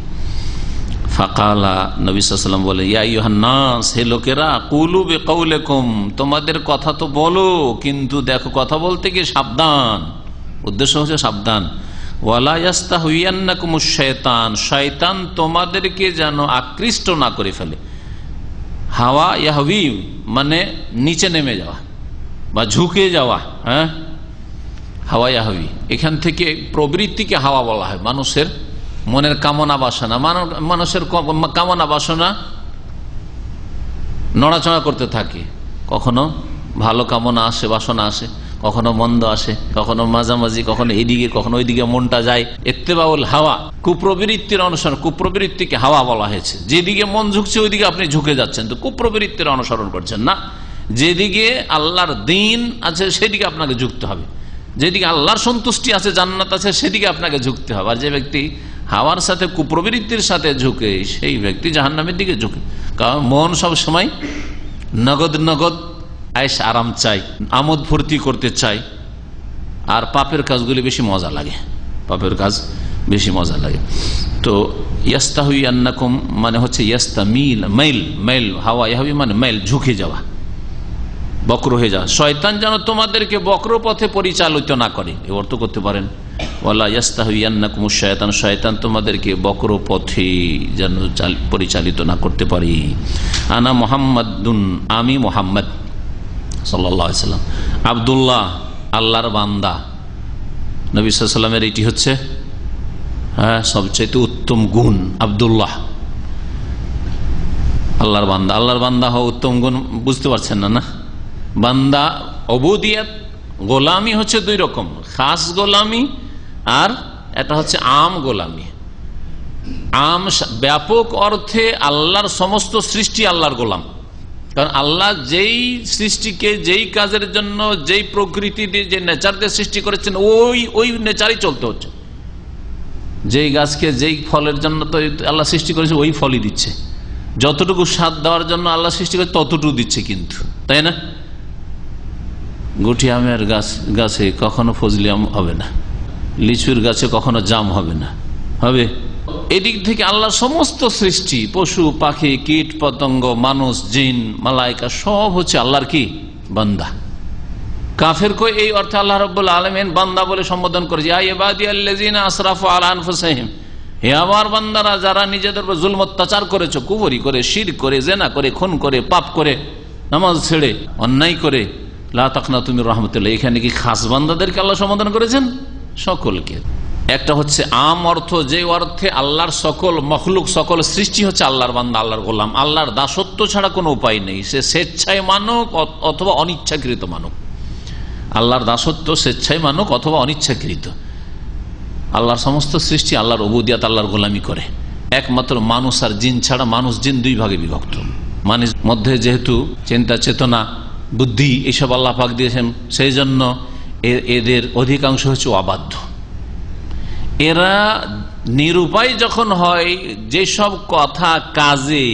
ফাকালা নবী সাল্লাল্লাহু আলাইহি ওয়াসাল্লাম বলে, ইয়া আইয়ুহান নাস, হে লোকেরা, কুলু বিকাউলিকুম, তোমাদের কথা তো বলো, কিন্তু দেখো কথা বলতে গিয়ে সাবধান, উদ্দেশ্য হচ্ছে সাবধান। ওয়ালা ইয়াস্তাহুইয়ান্নাকুমুশ শাইতান, শয়তান তোমাদেরকে যেন আকৃষ্ট না করে ফেলে। হাওয়া ইয়াহবি মানে নিচে নেমে যাওয়া বা ঝুঁকে যাওয়া। হ্যাঁ, হাওয়া ইয়াহবি, এখান থেকে প্রবৃত্তিকে হাওয়া বলা হয়। মানুষের মনের কামনা বাসনা, মানুষের কামনা বাসনা নড়াচড়া করতে থাকে, কখনো ভালো কামনা আসে, বাসনা আসে, কখনো মন্দ আসে, কখনো মাঝামাঝি, কখনো এইদিকে কখনো ওইদিকে মনটা যায়। ইত্তেবাউল হাওয়া, কুপ্রবৃত্তির অনুসরণ, কুপ্রবৃত্তিকে হাওয়া বলা হয়েছে। যেদিকে মন ঝুঁকছে ওইদিকে আপনি ঝুঁকে যাচ্ছেন, তো কুপ্রবৃত্তির অনুসরণ করছেন না। যেদিকে আল্লাহর দ্বীন আছে সেদিকে আপনাকে ঝুঁকতে হবে, যেদিকে আল্লাহর সন্তুষ্টি আছে, জান্নাত আছে, সেদিকে আপনাকে ঝুঁকতে হবে। আর যে ব্যক্তি হাওয়ার সাথে কুপ্রবৃত্তির সাথে ঝুঁকে, সেই ব্যক্তি জাহান্নামের দিকে ঝুঁকে। কারণ মন সব সময় নগদ নগদ আয়েশ আরাম চাই, আমোদ ফুর্তি করতে চাই, আর পাপের কাজগুলি বেশি মজা লাগে, পাপের কাজ বেশি মজা লাগে। তো ইয়াস্তাহুইয়ান্নাকুম মানে হচ্ছে ইয়াস্তামিল, মাইল, মাইল, হাওয়া ইয়াহবি মানে মাইল, ঝুঁকে যাওয়া, বক্র হয়ে যাওয়া। শয়তান যেন তোমাদেরকে বক্র পথে পরিচালিত না করে, এ অর্থ করতে পারেন। ওয়ালা ইয়াস্তাহুইয়ান্নাকুমুশ শায়তান, শয়তান তোমাদেরকে বক্র পথে যেন পরিচালিত না করতে পারি। আনা মুহাম্মাদুন, আমি মুহাম্মদ সাল্লাল্লাহু আলাইহি ওয়াসাল্লাম, আব্দুল্লাহ, আল্লাহর বান্দা। নবী সাল্লাল্লাহু আলাইহি ওয়াসাল্লামের এটি হচ্ছে সবচেয়ে উত্তম গুণ, আব্দুল্লাহ, আল্লাহর বান্দা। আল্লাহর বান্দা হওয়া উত্তম গুণ বুঝতে পারছেন না? না, বান্দা উবুদিয়ত, গোলামি হচ্ছে দুই রকম, খাস গোলামি আর এটা হচ্ছে আম গোলামি। আম ব্যাপক অর্থে আল্লাহর সমস্ত সৃষ্টি আল্লাহর গোলাম, কারণ আল্লাহ যেই সৃষ্টিকে যেই কাজের জন্য যেই প্রকৃতি দিয়ে যে নেচার দিয়ে সৃষ্টি করেছেন ওই নেচারই চলতে হচ্ছে। যেই গাছকে যেই ফলের জন্য তো আল্লাহ সৃষ্টি করেছে ওই ফলই দিচ্ছে, যতটুকু স্বাদ দেওয়ার জন্য আল্লাহ সৃষ্টি করেছে ততটুকু দিচ্ছে, কিন্তু তাই না? গুটি আমের গাছে কখনো ফজলি আম হবে না, লিচুর গাছে কখনো জাম হবে না, হবে? এদিক থেকে আল্লাহর সমস্ত সৃষ্টি, পশু পাখি, কীট পতঙ্গ, মানুষ, জিন, মালাইকা সব হচ্ছে আল্লাহর কি বান্দা। কাফেরকে এই অর্থে আল্লাহ রাব্বুল আলামিন বান্দা বলে সম্বোধন করেছে, ইয়া ইবাদিয়াল্লাযিনা আসরাফু আলা আনফুসিহিম, হে আমার বান্দারা যারা নিজেদের উপর জুলম অত্যাচার করেছো, কুফরি করে, শিরক করে, জিনা করে, খুন করে, পাপ করে, নামাজ ছেড়ে, অন্যায় করে, লা তাকনাতু মির রাহমাতিল্লাহ। এখানে কি খাস বান্দাদেরকে আল্লাহ সম্বোধন করেছেন? সকলকে। একটা হচ্ছে আম অর্থ, যে অর্থে আল্লাহর সকল মখলুক, সকল সৃষ্টি হচ্ছে আল্লাহর বান্দা, আল্লাহর গোলাম। আল্লাহর দাসত্ব ছাড়া কোনো উপায় নেই, সে স্বেচ্ছায় মানুক অথবা অনিচ্ছাকৃত মানুক। আল্লাহর দাসত্ব স্বেচ্ছায় মানুক অথবা অনিচ্ছাকৃত। আল্লাহর সমস্ত সৃষ্টি আল্লাহর উবুদিয়াত, আল্লাহর গোলামি করে। একমাত্র মানুষ আর জিন ছাড়া, মানুষ জিন দুই ভাগে বিভক্ত। মানুষ মধ্যে যেহেতু চিন্তা চেতনা বুদ্ধি এইসব আল্লাহ পাক দিয়েছেন, সেই জন্য এদের অধিকাংশ হচ্ছে অবাধ্য। এরা নিরুপায় যখন হয়, যেসব কথা কাজে,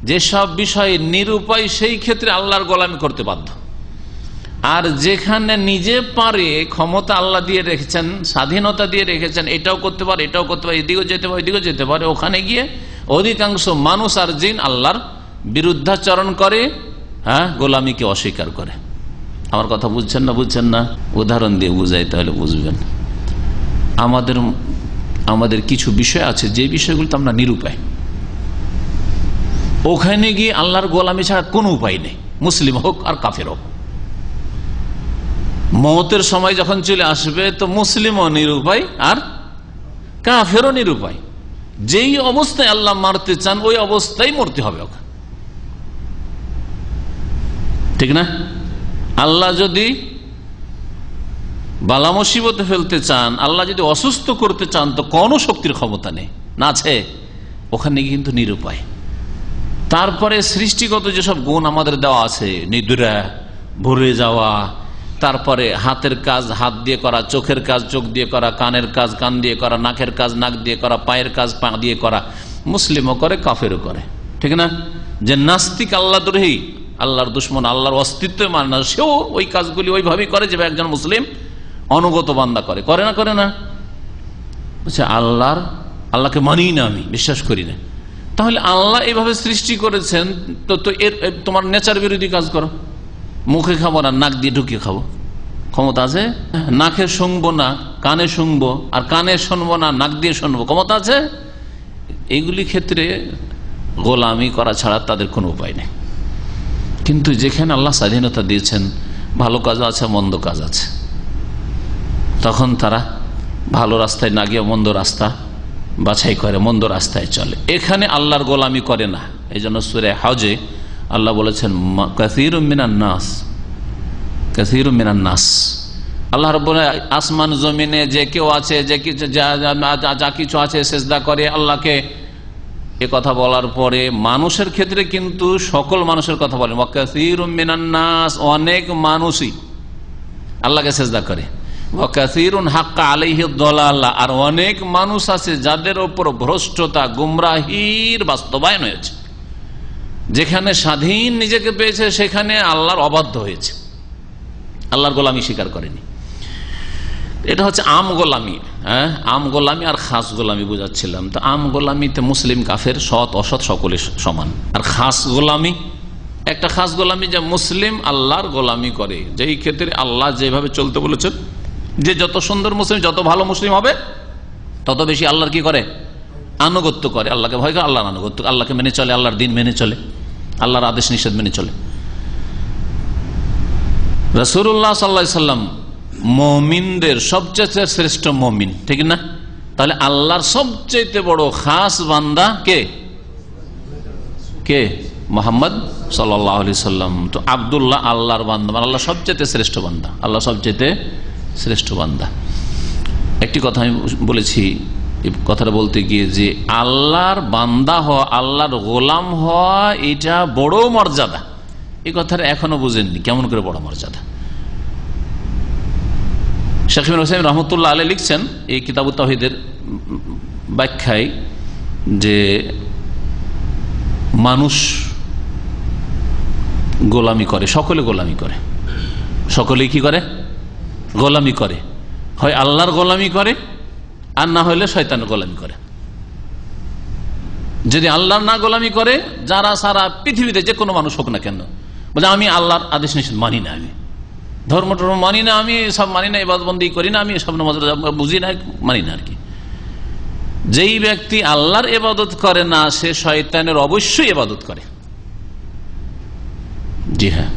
যেসব বিষয়ে নিরুপায়, সেই ক্ষেত্রে আল্লাহর গোলামি করতে বাধ্য। আর যেখানে নিজে পারে, ক্ষমতা আল্লাহ দিয়ে রেখেছেন, স্বাধীনতা দিয়ে রেখেছেন, এটাও করতে পারে, এটাও করতে পারে, এদিকেও যেতে পারে, ওইদিকেও যেতে পারে, ওখানে গিয়ে অধিকাংশ মানুষ আর জিন আল্লাহর বিরুদ্ধাচরণ করে, গোলামিকে অস্বীকার করে। আমার কথা বুঝছেন না? বুঝছেন না? উদাহরণ দিয়ে বুঝাই, তাহলে বুঝবেন। আমাদের কিছু বিষয় আছে যে বিষয়গুলো তো আমরা নিরুপায়, ওখানে গিয়ে আল্লাহর গোলামি ছাড়া কোনো উপায় নেই, মুসলিম হোক আর কাফের হোক। মওতের সময় যখন চলে আসবে, তো মুসলিমও নিরুপায় আর কাফেরও নিরুপায়। যেই অবস্থায় আল্লাহ মারতে চান ওই অবস্থায় মরতে হবে ওখানে, ঠিক না? আল্লাহ যদি বালা মুসিবতে ফেলতে চান, আল্লাহ যদি অসুস্থ করতে চান, তো কোনো শক্তির ক্ষমতা নেই, না আছে, ওখানে কিন্তু নিরুপায়। তারপরে সৃষ্টিগত যেসব গুণ আমাদের দেওয়া আছে, নিদুরা, ভুলে যাওয়া, তারপরে হাতের কাজ হাত দিয়ে করা, চোখের কাজ চোখ দিয়ে করা, কানের কাজ কান দিয়ে করা, নাকের কাজ নাক দিয়ে করা, পায়ের কাজ পা দিয়ে করা, মুসলিমও করে কাফেরও করে, ঠিক না? যে নাস্তিক আল্লাহ দ্রোহী, আল্লাহর দুশ্মন, আল্লাহর অস্তিত্ব মানে না, সেও ওই কাজগুলি ওইভাবেই করে যেভাবে একজন মুসলিম অনুগত বান্দা করে। করে না? করে না? বলছে আল্লাহকে মানি না, আমি বিশ্বাস করি না। তাহলে আল্লাহ এইভাবে সৃষ্টি করেছেন, তো এর তোমার নেচার বিরোধী কাজ করো। মুখে খাবো না, নাক দিয়ে ঢুকিয়ে খাবো, ক্ষমতা আছে? নাকে শুনবো না, কানে শুনবো, আর কানে শুনবো না, নাক দিয়ে শুনবো, ক্ষমতা আছে? এইগুলি ক্ষেত্রে গোলামি করা ছাড়া তাদের কোনো উপায় নেই। কিন্তু যেখানে আল্লাহ স্বাধীনতা দিয়েছেন, ভালো কাজ আছে মন্দ কাজ আছে, তখন তারা ভালো রাস্তায় না গিয়ে মন্দ রাস্তা বাছাই করে, মন্দ রাস্তায় চলে। এখানে আল্লাহর গোলামি করে না। এই জন্য সূরা হজে আল্লাহ বলেছেন কাসীরুম মিনান নাস, কাসীরুম মিনান নাস। আল্লাহ রাব্বুল আসমান জমিনে যে কেউ আছে, যে কিছু যা কিছু আছে সিজদা করে আল্লাহকে। এ কথা বলার পরে মানুষের ক্ষেত্রে কিন্তু সকল মানুষের কথা বলেন, ওয়া কাসীরুম মিনান নাস, অনেক মানুষই আল্লাহকে সিজদা করে। ওয়া কাসীরুন হাক্কা আলাইহি দালালা, আর অনেক মানুষ আছে যাদের উপর ভ্রষ্টতা গুমরাহির বাস্তবায়ন হয়েছে। যেখানে স্বাধীন নিজেকে পেয়েছে সেখানে আল্লাহর অবাধ্য হয়েছে, আল্লাহর গোলামি স্বীকার করেনি। এটা হচ্ছে আম গোলামি। হ্যাঁ, আম গোলামি আর খাস গোলামি বুঝাচ্ছিলাম। তো আম গোলামিতে মুসলিম কাফের সৎ অসৎ সকলে সমান। আর খাস গোলামি, একটা খাস গোলামি যে মুসলিম আল্লাহর গোলামি করে, যেই ক্ষেত্রে আল্লাহ যেভাবে চলতে বলেছেন, যে যত সুন্দর মুসলিম, যত ভালো মুসলিম হবে, তত বেশি আল্লাহর কি করে? আনুগত্য করে, আল্লাহকে ভয় করে, আল্লাহর আনুগত্য, আল্লাহকে মেনে চলে, আল্লাহর দিন মেনে চলে, আল্লাহর আদেশ নিষেধ মেনে চলে। রাসূলুল্লাহ সাল্লাল্লাহু আলাইহি সাল্লাম মুমিনদের সবচেয়ে শ্রেষ্ঠ মুমিন, ঠিক না? তাহলে আল্লাহর সবচেয়ে বড় খাস বান্দা কে? কে? মুহাম্মদ সাল্লাল্লাহু আলাইহি সাল্লাম। তো আব্দুল্লাহ আল্লাহর বান্দা, আল্লাহ সবচেয়ে শ্রেষ্ঠ বান্দা, আল্লাহ সবচেয়ে শ্রেষ্ঠ বান্দা। একটি কথা আমি বলেছি, এই কথাটা বলতে গিয়ে, যে আল্লাহর বান্দা হওয়া, আল্লাহর গোলাম হওয়া, এটা বড় মর্যাদা। এই কথাটা এখনো বুঝেননি, কেমন করে বড় মর্যাদা। শেখ ইবনে উসাইমিন রহমতুল্লাহ আলাইহি লিখছেন এই কিতাবুত তাওহীদের ব্যাখ্যায়, যে মানুষ গোলামি করে, সকলে গোলামি করে, সকলেই কি করে? গোলামি করে। হয় আল্লাহর গোলামি করে, আর না হইলে শয়তানের গোলামি করে। যদি আল্লাহর না গোলামি করে, যারা সারা পৃথিবীতে যে কোনো মানুষ হোক না কেন, বলে আমি আল্লাহর আদেশ নিষেধ মানি না, আমি ধর্ম টর্ম মানি না, আমি সব মানি না, ইবাদত বন্দি করি না, আমি সব নামাজ বুঝি না, মানি না আর কি। যেই ব্যক্তি আল্লাহর ইবাদত করে না, সে শয়তানের অবশ্যই ইবাদত করে। জি হ্যাঁ,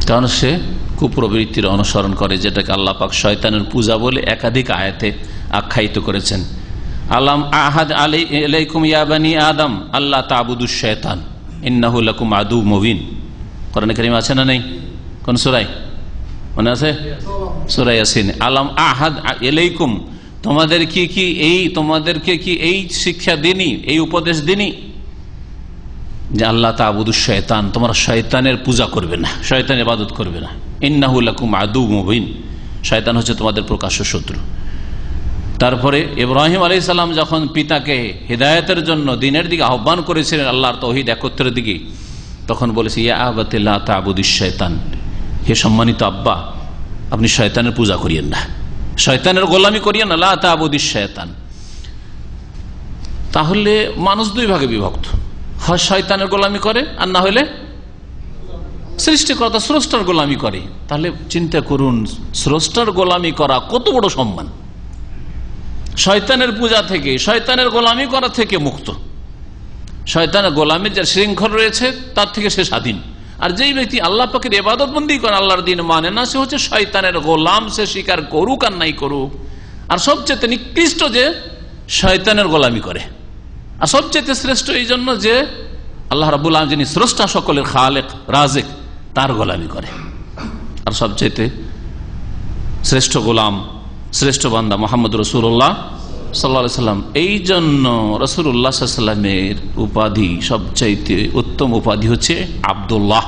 কারণ সে কুপ্রবৃত্তির অনুসরণ করে, যেটাকে আল্লাহ পাক শয়তানের পূজা বলে একাধিক আয়াতে আখ্যায়িত করেছেন। আলাম আহাদ আলাইকুম ইয়া বানি আদম আল্লাহ তা'বুদুশ শাইতান ইন্নাহু লাকুম আদুউম মুবিন। কোরআনে কারীমে আছে না নেই? কোন সূরায় মনে আছে? সূরা ইয়াসিন। আলাম আহাদ আলাইকুম, তোমাদেরকে কি এই শিক্ষা দিনি, এই উপদেশ দিনি যে আল্লাহ তা'বুদুশ শাইতান, তোমরা শয়তানের পূজা করবে না, শয়তানের ইবাদত করবে না। ইন্নাহু লাকুম আদুউম মুবিন, শয়তান হচ্ছে তোমাদের প্রকাশ্য শত্রু। তারপরে ইব্রাহিম আলাইহিস সালাম যখন পিতাকে হিদায়াতের জন্য দ্বীনের দিকে আহ্বান করেছিলেন, আল্লাহর তাওহীদ একত্রের দিকে, তখন বলেছে ইয়া আবাতি লা তা'বুদুশ শাইতান, হে সম্মানিত আব্বা, আপনি শয়তানের পূজা করিয়েন না, শয়তানের গোলামি করিয়েন না, লা তা'বুদুশ শাইতান। তাহলে মানুষ দুই ভাগে বিভক্ত, হয় শয়তানের গোলামি করে, আর না হলে সৃষ্টিকর্তা স্রষ্টার গোলামি করে। তাহলে চিন্তা করুন, স্রষ্টার গোলামি করা কত বড় সম্মান। শয়তানের পূজা থেকে, শয়তানের গোলামি করা থেকে মুক্ত। শয়তানের গোলামির যে শৃঙ্খল রয়েছে তার থেকে সে স্বাধীন। আর যেই ব্যক্তি আল্লাহ পাকের ইবাদত বন্দি করে, আল্লাহর দিন মানে না, সে হচ্ছে শয়তানের গোলাম, সে স্বীকার করুক আর নাই করুক। আর সবচেয়ে নিকৃষ্ট যে শয়তানের গোলামি করে, আর সবচেয়ে শ্রেষ্ঠ এই জন্য যে আল্লাহ রাব্বুল আলামিন যিনি স্রষ্টা, সকলের খালেক রাজেক, তার গোলামি করে। আর সবচেয়ে শ্রেষ্ঠ গোলাম, শ্রেষ্ঠ বান্দা মুহাম্মদ রাসূলুল্লাহ সাল্লাল্লাহু আলাইহি সাল্লাম। এই জন্য রাসূলুল্লাহ সাল্লাল্লাহু আলাইহি সাল্লামের উপাধি, সবচাইতে উত্তম উপাধি হচ্ছে আব্দুল্লাহ,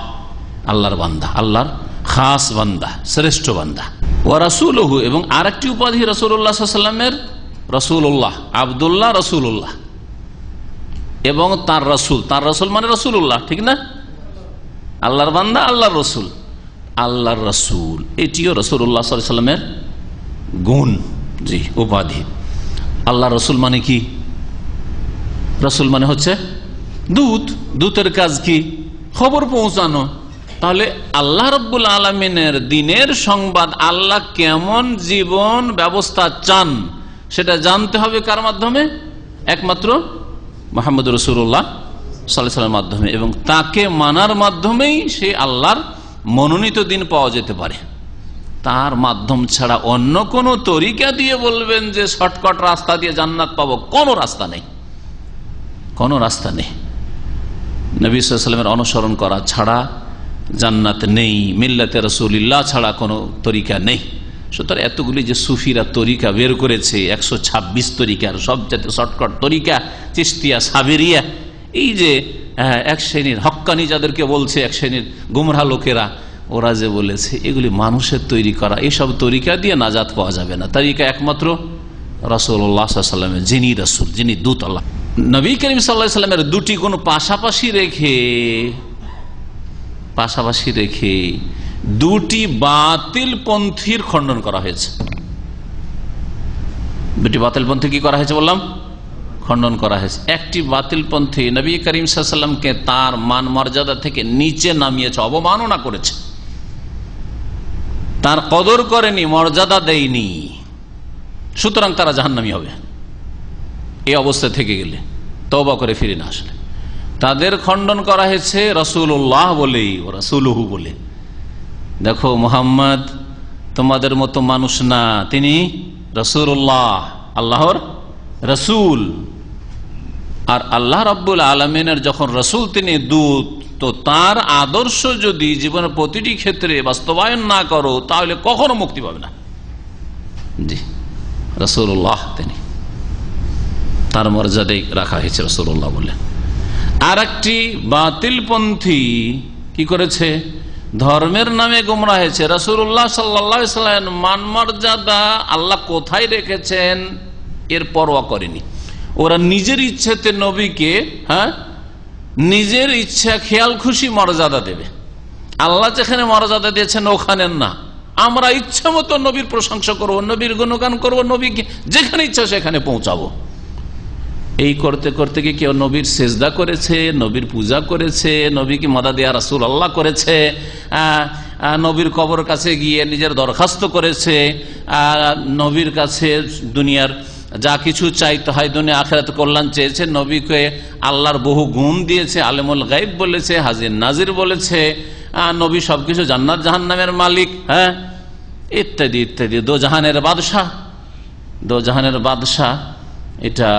আল্লাহর বান্দা, আল্লাহর খাস বান্দা, শ্রেষ্ঠ বান্দা। ওয়া রাসূলুহু, এবং আরেকটি উপাধি রাসূলুল্লাহ সাল্লাল্লাহু আলাইহি ওয়াসাল্লামের, রাসূলুল্লাহ, আব্দুল্লাহ রাসূলুল্লাহ, এবং তার রাসূল। তার রাসূল মানে রাসূলুল্লাহ, ঠিক না? আল্লাহর বান্দা, আল্লাহর রাসূল, আল্লাহর রাসূল, এটিও রাসূলুল্লাহ সাল্লাল্লাহু আলাইহি ওয়াসাল্লামের গুণ, জি, উপাধি। আল্লাহ রাসূল মানে কি? রাসূল মানে হচ্ছে দূত। দূতের কাজ কি? খবর পৌঁছানো। তাহলে আল্লাহ রাব্বুল আলামিনের দিনের সংবাদ, আল্লাহ কেমন জীবন ব্যবস্থা চান সেটা জানতে হবে কার মাধ্যমে? একমাত্র মুহাম্মদ রাসূলুল্লাহ সাল্লাল্লাহু আলাইহি ওয়াসাল্লামের মাধ্যমে, এবং তাকে মানার মাধ্যমেই সে আল্লাহর মনোনীত দিন পাওয়া যেতে পারে। তার মাধ্যম ছাড়া অন্য কোন তরিকা দিয়ে বলবেন যে শর্টকাট রাস্তা দিয়ে জান্নাত পাবো, কোন রাস্তা নেই, কোন রাস্তা নেই। নবী সাল্লাল্লাহু আলাইহি ওয়াসাল্লামের অনুসরণ করা ছাড়া জান্নাত নেই, মিল্লাতে রাসূলুল্লাহ ছাড়া কোনো তরিকা নেই। সুতরাং এতগুলি যে সুফিরা তরিকা বের করেছে, 126 তরিকার সবচেয়ে শর্টকাট তরিকা চিশতিয়া, সাবেরিয়া, এই যে এক শ্রেণীর হক্কানি যাদেরকে বলছে, এক শ্রেণীর গুমরাহ লোকেরা, ওরা যে বলেছে এগুলি মানুষের তৈরি করা, এইসব তরিকা দিয়ে নাজাত পাওয়া যাবে না। তরিকা একমাত্র রাসূলুল্লাহ সাল্লাল্লাহু আলাইহি ওয়াসাল্লামের, যিনি রাসূল, যিনি দূত আল্লাহ। নবী করিম সাল্লাল্লাহু আলাইহি ওয়াসাল্লামের দুটি গুণ পাশাপাশি রেখে দুটি বাতিল পন্থীর খণ্ডন করা হয়েছে। দুটি বাতিল পন্থী কি করা হয়েছে বললাম? খণ্ডন করা হয়েছে। একটি বাতিল পন্থী নবী করিম সাল্লাল্লাহু আলাইহি ওয়াসাল্লামকে তার মান মর্যাদা থেকে নিচে নামিয়েছে, অবমাননা করেছে, তার কদর করেনি, মর্যাদা দেয়নি, সুতরাং তারা জাহান্নামী হবে এই অবস্থা থেকে গেলে, তওবা করে ফিরে না আসলে। তাদের খণ্ডন করা হয়েছে রাসূলুল্লাহ বলেই, ও রাসূলুহু বলে। দেখো, মুহাম্মদ তোমাদের মতো মানুষ না, তিনি রাসূলুল্লাহ, আল্লাহর রাসূল। আর আল্লাহ রাব্বুল আলামিনের যখন রাসূল, তিনি দূত, তো তার আদর্শ যদি জীবনের প্রতিটি ক্ষেত্রে বাস্তবায়ন না করো তাহলে কখনো মুক্তি পাবে না। জি, রাসূলুল্লাহ, তিনি, তার মর্যাদায় রাখা হয়েছে রাসূলুল্লাহ বলে। আর একটি বাতিলপন্থী কি করেছে? ধর্মের নামে গোমরাহ হয়েছে। রাসূলুল্লাহ সাল্লাল্লাহু আলাইহি ওয়াসাল্লামের মান মর্যাদা আল্লাহ কোথায় রেখেছেন এর পরোয়া করেনি। ওরা নিজের ইচ্ছাতে নবীকে, নিজের ইচ্ছা খেয়াল খুশি মর্যাদা দেবে। আল্লাহ যেখানে মর্যাদা দিয়েছেন ওখানে না, আমরা ইচ্ছা মতো নবীর প্রশংসা করবো, নবীর গুণগান করবো, নবীকে যেখানে ইচ্ছা সেখানে পৌঁছাবো। এই করতে করতে কি কেউ নবীর সেজদা করেছে, নবীর পূজা করেছে, নবীকে মাদাদ ইয়া রাসূলুল্লাহ করেছে, নবীর কবর কাছে গিয়ে নিজের দরখাস্ত করেছে, নবীর কাছে দুনিয়ার যা কিছু চাইতে হয়, দুনিয়া আখিরাত কল্যাণ চেয়েছে, নবীকে আল্লাহর বহু গুণ দিয়েছে, আলেমুল গায়ব বলেছে, হাজির নাজির বলেছে, নবী সবকিছু, জান্নাত জাহান্নামের মালিক, ইত্যাদি ইত্যাদি। দোজাহানের বাদশাহ, এটা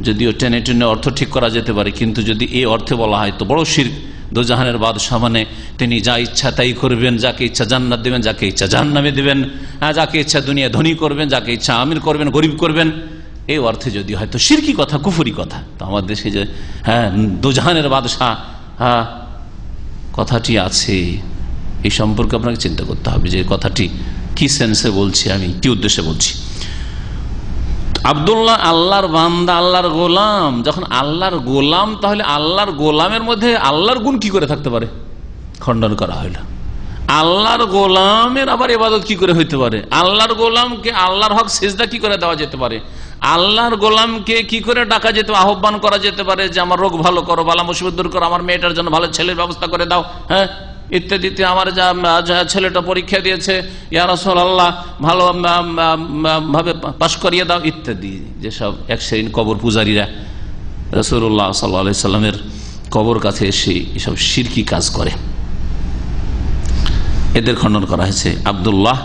যদিও টেনে টেনে অর্থ ঠিক করা যেতে পারে, কিন্তু যদি এই অর্থে বলা হয় তো বড় শিরক। দোজাহানের বাদশাহ মানে তিনি যা ইচ্ছা তাই করবেন, যাকে ইচ্ছা জান্নাত দেবেন, যাকে ইচ্ছা জাহান্নামে দেবেন, যাকে ইচ্ছা দুনিয়া ধনী করবেন, যাকে ইচ্ছা আমির করবেন, গরিব করবেন। এই অর্থে যদি হয়তো শিরকি কথা, কুফরি কথা। তো আমাদের দেশে যে দোজাহানের বাদশাহ কথাটি আছে, এই সম্পর্কে আপনাকে চিন্তা করতে হবে যে কথাটি কি সেন্সে বলছি, আমি কি উদ্দেশ্যে বলছি। আব্দুল্লাহ আল্লাহর বান্দা, আল্লাহর গোলাম। যখন আল্লাহর গোলাম, তাহলে আল্লাহর গোলামের মধ্যে আল্লাহর গুণ কি করে থাকতে পারে? খণ্ডন করা হইল। আল্লাহর গোলামের আবার ইবাদত কি করে হইতে পারে? আল্লাহর গোলামকে আল্লাহর হক সিজদা কি করে দেওয়া যেতে পারে? আল্লাহর গোলামকে কি করে ডাকা যেতে, আহ্বান করা যেতে পারে যে আমার রোগ ভালো করো, বালা মুসিবত দূর করো, আমার মেয়েটার জন্য ভালো ছেলের ব্যবস্থা করে দাও, ইত্যাদিতে, আমার যা ছেলেটা পরীক্ষা দিয়েছে, ইয়া রাসূলুল্লাহ ভালো ভাবে পাশ করিয়ে দাও, ইত্যাদি। যেসব এক শ্রেণীর কবর পূজারীরা রাসূলুল্লাহ সাল্লাল্লাহু আলাইহি সাল্লামের কবর কাছে এসে এসব শিরকি কাজ করে, এদের খণ্ডন করা হয়েছে। আব্দুল্লাহ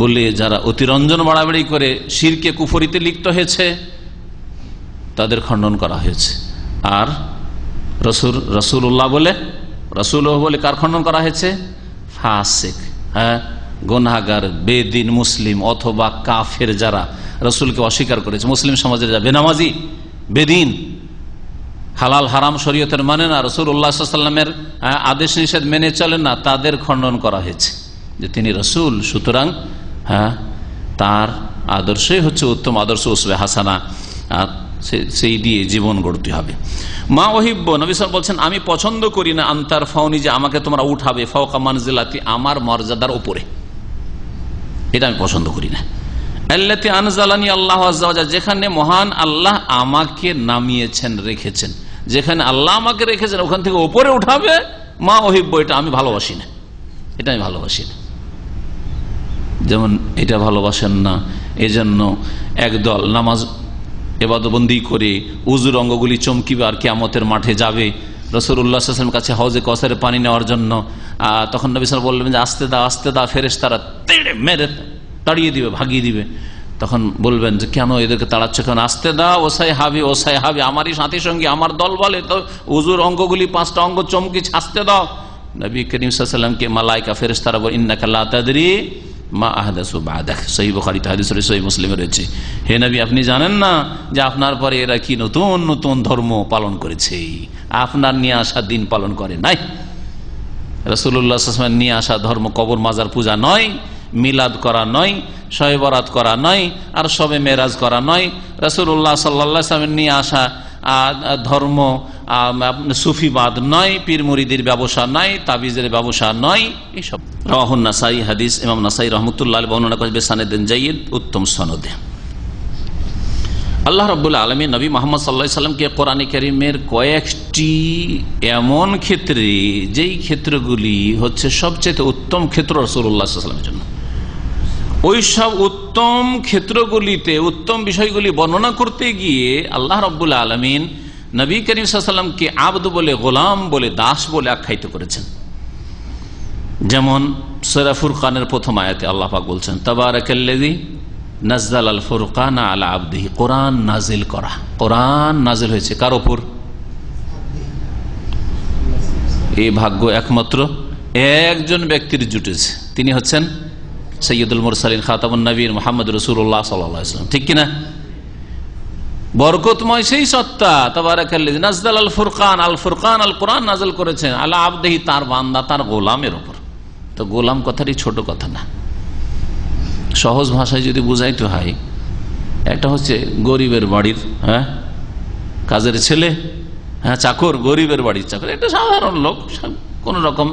বলে যারা অতিরঞ্জন বাড়াবাড়ি করে শিরকে কুফরিতে লিপ্ত হয়েছে তাদের খণ্ডন করা হয়েছে। আর রাসূলুল্লাহ বলে, রাসূলুল্লাহ বলে কার খণ্ডন করা হয়েছে? ফাসিক, গুনাহগার, বেদিন মুসলিম অথবা কাফের যারা রাসূলকে অস্বীকার করেছে, মুসলিম সমাজের যা বেনামাজি, বেদিন, হালাল হারাম শরীয়তের মানে না, রাসূলুল্লাহ সাল্লাল্লাহু আলাইহি ওয়াসাল্লামের আদেশ নিষেধ মেনে চলে না, তাদের খণ্ডন করা হয়েছে। যে তিনি রসুল, সুতরাং হ্যাঁ তার আদর্শই হচ্ছে উত্তম আদর্শ, উসওয়া হাসানা, আর সেই দিয়ে জীবন গড়তে হবে। মা ওহিব্ব, নবী সাল্লাল্লাহু আলাইহি ওয়াসাল্লাম বলছেন আমি পছন্দ করি না আনতার ফাউনি, যে আমাকে তোমরা উঠাবে, ফাওকা মানজিলাতি, আমার মর্যাদার উপরে, এটা আমি পছন্দ করি না। আল্লাতী আনজালানি আল্লাহু আযজা ওয়া জাল্লা, যেখানে মহান আল্লাহ আমাকে নামিয়েছেন, রেখেছেন, যেখানে আল্লাহ আমাকে রেখেছেন ওখান থেকে উপরে উঠাবে, মা ওহিব্ব, এটা আমি ভালোবাসি না, এটা আমি ভালোবাসি না। যেমন এটা ভালোবাসেন না, এজন্য একদল নামাজ ইবাদতবন্দি করে উযুর অঙ্গগুলি চমকিবে আর কিয়ামতের মাঠে যাবে রাসূলুল্লাহ সাল্লাল্লাহু আলাইহি ওয়াসাল্লাম কাছে হাউজে কাউসারে পানি নেওয়ার জন্য। তখন নবী সাল্লাল্লাহু আলাইহি ওয়াসাল্লাম বললেন যে আস্তে দাও, আস্তে দাও, ফেরেশতারা তেড়ে মেরে তাড়িয়ে দিবে, ভাগিয়ে দিবে। তখন বলবেন যে কেন এদেরকে তাড়াচ্ছ, কেন? আস্তে দাও, ওসাই হাবি, ওসাই হাবি, আমারই সাথী সঙ্গী, আমার দল বলে তো উযুর অঙ্গগুলি 5টা অঙ্গ চমকি, আস্তে দাও। নবী করিম সাল্লাল্লাহু আলাইহি ওয়াসাল্লামকে মালায়েকা ফেরেশতারা বলে ইন্নাকা লা তাদরি মা আহদাসু বা'দাক, সহিহ বুখারীতে হাদিস রয়েছে, সহিহ মুসলিমে রয়েছে, হে নবী আপনি জানেন না যে আপনার পরে এরা কি নতুন নতুন ধর্ম পালন করেছে, আপনার নিয়ে আসা দিন পালন করে নাই। রাসূলুল্লাহ সাল্লাল্লাহু আলাইহি ওয়াসাল্লাম নিয়ে আসা ধর্ম কবর মাজার পূজা নয়, মিলাদ করা নয়, শবে বরাত করা নয়, আর শবে মেরাজ করা নয়। রাসূলুল্লাহ সাল্লাল্লাহু আলাইহি ওয়াসাল্লাম নিয়ে আসা ধর্ম সুফিবাদ নয়, পীর মুরিদের ব্যবসা নয়, তাবিজের ব্যবসা নয়, এইসব। রাওয়াহুন নাসাই, হাদিস ইমাম নাসাই রাহমাতুল্লাহ আলাইহি বর্ণনা করেছেন বিসানাদিন জাইয়্যিদ, উত্তম সনদে। আল্লাহ রাব্বুল আলামিন নবী মুহাম্মদ সাল্লাল্লাহু আলাইহি ওয়াসাল্লামকে কোরআনে কারীমের কয়েকটি এমন ক্ষেত্রে, যেই ক্ষেত্রগুলি হচ্ছে সবচেয়ে উত্তম ক্ষেত্র রাসূলুল্লাহ সাল্লাল্লাহু আলাইহি ওয়াসাল্লামের জন্য, ওই সব উত্তম ক্ষেত্রগুলিতে উত্তম বিষয়গুলি বর্ণনা করতে গিয়ে আল্লাহ রাব্বুল আলামিন নবী করিম সাল্লাল্লাহু আলাইহি ওয়াসাল্লামকে আবদ বলে, গোলাম বলে, দাস বলে আখ্যায়িত করেছেন। যেমন সূরা ফুরকানের প্রথম আয়াতে আল্লাহ পাক বলছেন তাবারাকাল্লাযী নাযালাল ফুরকানা আলা আবদিহি, কোরআন নাজিল করা, কোরআন নাজিল হয়েছে কার উপর? এই ভাগ্য একমাত্র একজন ব্যক্তির জুটেছে, তিনি হচ্ছেন সৈয়দুল মুরসালিন খাতামুন নবীন মুহাম্মদ রাসূলুল্লাহ সাল্লাল্লাহু আলাইহি ওয়াসাল্লাম, ঠিক কিনা? বরকতময় সেই সত্তা তাবারাকাল্লাযী নাযালাল ফুরকান, আল ফুরকান, আল কোরআন নাজিল করেছেন আলা আবদিহি, তার বান্দা, তার গোলামের উপর। তো গোলাম কথাটি ছোট কথা না, সহজ ভাষায় যদি বুঝাইতে হয়, একটা হচ্ছে গরিবের বাড়ির কাজের ছেলে, চাকর, গরিবের বাড়ির চাকর, একটা সাধারণ লোক, কোন রকম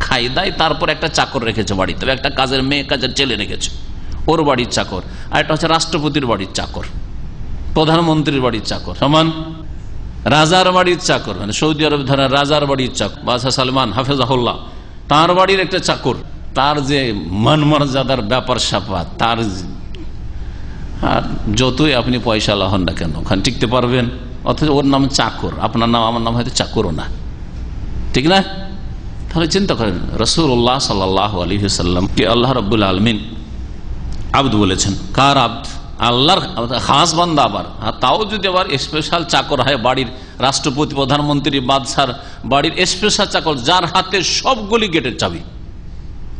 খাই দায়, তারপর একটা চাকর রেখেছে বাড়িতে, একটা কাজের মেয়ে, কাজের ছেলে রেখেছে, ওর বাড়ির চাকর। আর একটা হচ্ছে রাষ্ট্রপতির বাড়ির চাকর, প্রধানমন্ত্রীর বাড়ির চাকর, সমান রাজার বাড়ির চাকর, মানে সৌদি আরব ধরেন রাজার বাড়ির চাকর, বাদশাহ সালমান হাফেজাহুল্লাহ, তার বাড়ির একটা চাকর, তার যে মান মর্যাদার ব্যাপার স্যাপার, তার আর যতই আপনি পয়সা হন না কেন ওখানে টিকতে পারবেন, অথচ ওর নাম চাকর, আপনার নাম আমার নাম হয়তো চাকরও না, ঠিক না? তাহলে চিন্তা করেন, রাসূলুল্লাহ সাল্লাল্লাহু আলাইহি ওয়াসাল্লামকে আল্লাহ রাব্বুল আলামিন আব্দ বলেছেন। কার আব্দ? আল্লাহর খাস বান্দা। আবার তাও যদি আবার স্পেশাল চাকর হয়, বাড়ির রাষ্ট্রপতি, প্রধানমন্ত্রী, বাদশার বাড়ির স্পেশাল চাকর, যার হাতে সবগুলি গেটের চাবি,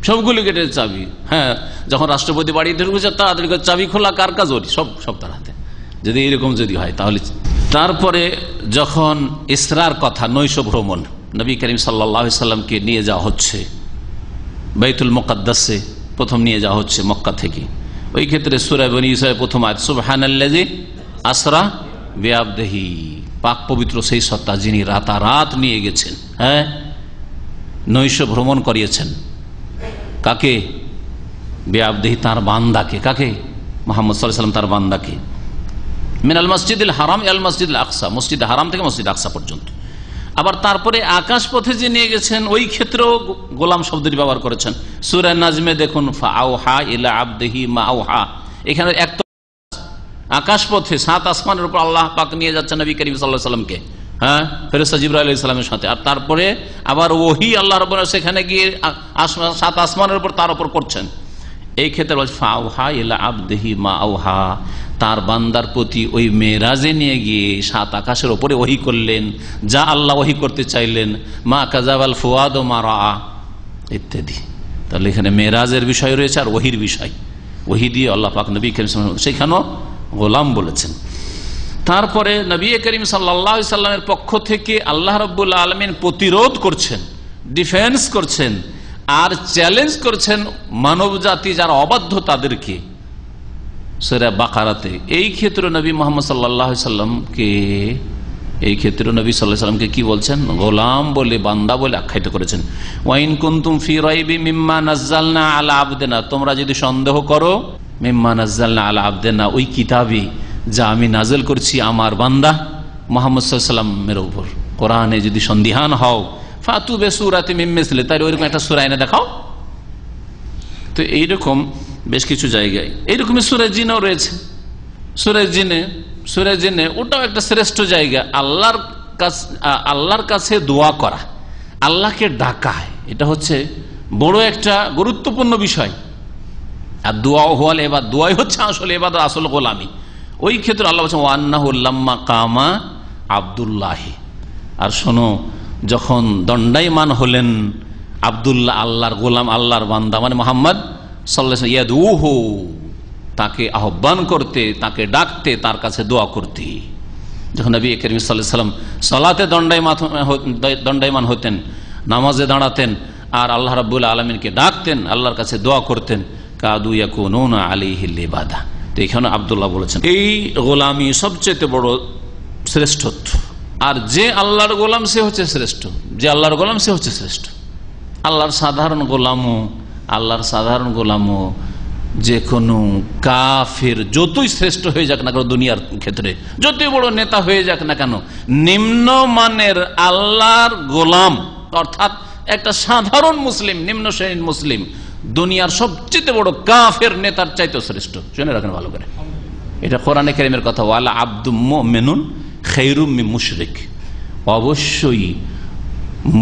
সবগুলি গেটের চাবি। হ্যাঁ, যখন রাষ্ট্রপতি বাড়ি ঢুকেছে তাড়াতাড়ি চাবি খোলা, কার কাজ? ওর সব তার হাতে। যদি এরকম যদি হয় তাহলে। তারপরে যখন ইসরার কথা, নৈশ ভ্রমণ, নবী করিম সাল্লাল্লাহু আলাইহি ওয়াসাল্লামকে নিয়ে যাওয়া হচ্ছে বাইতুল মুকাদ্দাসে, প্রথম নিয়ে যাওয়া হচ্ছে মক্কা থেকে। ওই ক্ষেত্রে সূরা বনী ইসরাঈল প্রথম আয়াত সুবহানাল্লাযী আসরা বিআবদিহি, পাক পবিত্র সেই সত্তা যিনি রাতারাত নিয়ে গেছেন, হ্যাঁ, নৈশ ভ্রমণ করিয়েছেন। কাকে? বিআবদিহি, তার বান্দাকে। কাকে? মুহাম্মদ সাল্লাল্লাহু আলাইহি ওয়াসাল্লাম, তার বান্দাকে। মিনাল মসজিদুল হারাম ইলাল মসজিদুল আকসা, মসজিদ হারাম থেকে মসজিদ আকসা পর্যন্ত। আবার তারপরে আকাশ পথে যে নিয়ে গেছেন, ওই ক্ষেত্রেও গোলাম শব্দটি ব্যবহার করেছেন। সূরা নাজমে দেখুন ফাআওহা ইলা আবদিহি মা আওহা, এখানে এক আকাশ পথে 7 আসমানের উপর আল্লাহ পাক নিয়ে যাচ্ছেন নবী করিম সাল্লাল্লাহু আলাইহি ওয়াসাল্লামকে, হ্যাঁ, ফেরেশতা জিবরাইল আলাইহিস সালামের সাথে। আর তারপরে আবার ওহী আল্লাহ রাব্বুল আলামিন সেখানে গিয়ে 7 আসমানের উপর তার উপর করছেন। এই ক্ষেত্রে বলছে ফাআওহা ইলা আবদিহি মা আওহা, তার বান্দার প্রতি ওই মেরাজে নিয়ে গিয়ে 7 আকাশের ওপরে ওহী করলেন, যা আল্লাহ ওহী করতে চাইলেন। মা কাযাবাল ফুয়াদ মা রাআ ইত্যাদি। তাহলে এখানে মেরাজের বিষয় রয়েছে আর ওহীর বিষয়। ওহী দিয়ে আল্লাহ পাক নবী করিম সাল্লাল্লাহু আলাইহি ওয়াসাল্লাম সেখানেও গোলাম বলেছেন। তারপরে নবী করিম সাল্লাল্লাহু আলাইহি ওয়াসাল্লামের পক্ষ থেকে আল্লাহ রাব্বুল আলামিন প্রতিরোধ করছেন, ডিফেন্স করছেন আর চ্যালেঞ্জ করছেন মানব জাতি যারা অবাধ্য তাদেরকে সূরা বাকারাতে। এই ক্ষেত্রে নবী মুহাম্মদ সাল্লাল্লাহু আলাইহি সাল্লামকে কি বলছেন? গোলাম বলে, বান্দা বলে আখ্যায়িত করেছেন। ওয়াইন কুনতুম ফি রাইবি মিম্মা নাযালনা আলা আবদিনা, তোমরা যদি সন্দেহ করো মিম্মা নাযালনা আলা আবদিনা, ওই কিতাবে যা আমি নাযিল করছি আমার বান্দা মুহাম্মদ সাল্লাল্লাহু আলাইহি সাল্লামের উপর, কোরআনে যদি সন্দিহান হও, ফাতু বিসূরাতিন মিন মিসলি, তাই ওইরকম একটা সূরা এনে দেখাও। তো এইরকম বেশ কিছু জায়গায় এইরকমই সূরা জিনও রয়েছে। সূরা জিনে ওটাও একটা শ্রেষ্ঠ জায়গা, আল্লাহর কাছে দোয়া করা, আল্লাহকে ডাকা, এটা হচ্ছে বড় একটা গুরুত্বপূর্ণ বিষয়। আর দোয়া হওয়াল এবার দোয়াই হচ্ছে আসলে এবার আসল গোলামি। ওই ক্ষেত্রে আল্লাহ বলছেন ওয়ান্নাহু লাম্মা কামা আব্দুল্লাহি, আর শোনো যখন দণ্ডায়মান হলেন আব্দুল্লাহ, আল্লাহর গোলাম, আল্লাহর বান্দা মানে মুহাম্মদ সাল্লাল্লাহু আলাইহি ওয়াসাল্লাম, ইয়াদউহু, তাকে আহ্বান করতে, তাকে ডাকতে, তার কাছে দোয়া করতে। যখন নবী করিম সাল্লাল্লাহু আলাইহি ওয়াসাল্লাম সালাতে দণ্ডায়মান হতেন, নামাজে দাঁড়াতেন আর আল্লাহ রাব্বুল আলামিনকে ডাকতেন, আল্লাহর কাছে দোয়া করতেন, কাদু ইয়াকুনুনা আলাইহি লিবাদা। তো এখানে আব্দুল্লাহ বলেছেন এই গোলামি সবচেয়ে বড় শ্রেষ্ঠত্ব। আর যে আল্লাহর গোলাম সে হচ্ছে শ্রেষ্ঠ, যে আল্লাহর গোলাম সে হচ্ছে শ্রেষ্ঠ। আল্লাহর সাধারণ গোলামও যে কোনো কাফের যতই শ্রেষ্ঠ হয়ে যাক না কেন, দুনিয়ার ক্ষেত্রে যতই বড় নেতা হয়ে যাক না কেন, নিম্নমানের আল্লাহর গোলাম অর্থাৎ একটা সাধারণ মুসলিম, নিম্ন শ্রেণীর মুসলিম দুনিয়ার সবচেয়ে বড় কাফের নেতার চাইতেও শ্রেষ্ঠ। শুনে রাখেন ভালো করে, এটা কোরআনে কারীমের কথা। ওয়ালা আব্দুম মুমিনুন খায়রুম মিন মুশরিক, অবশ্যই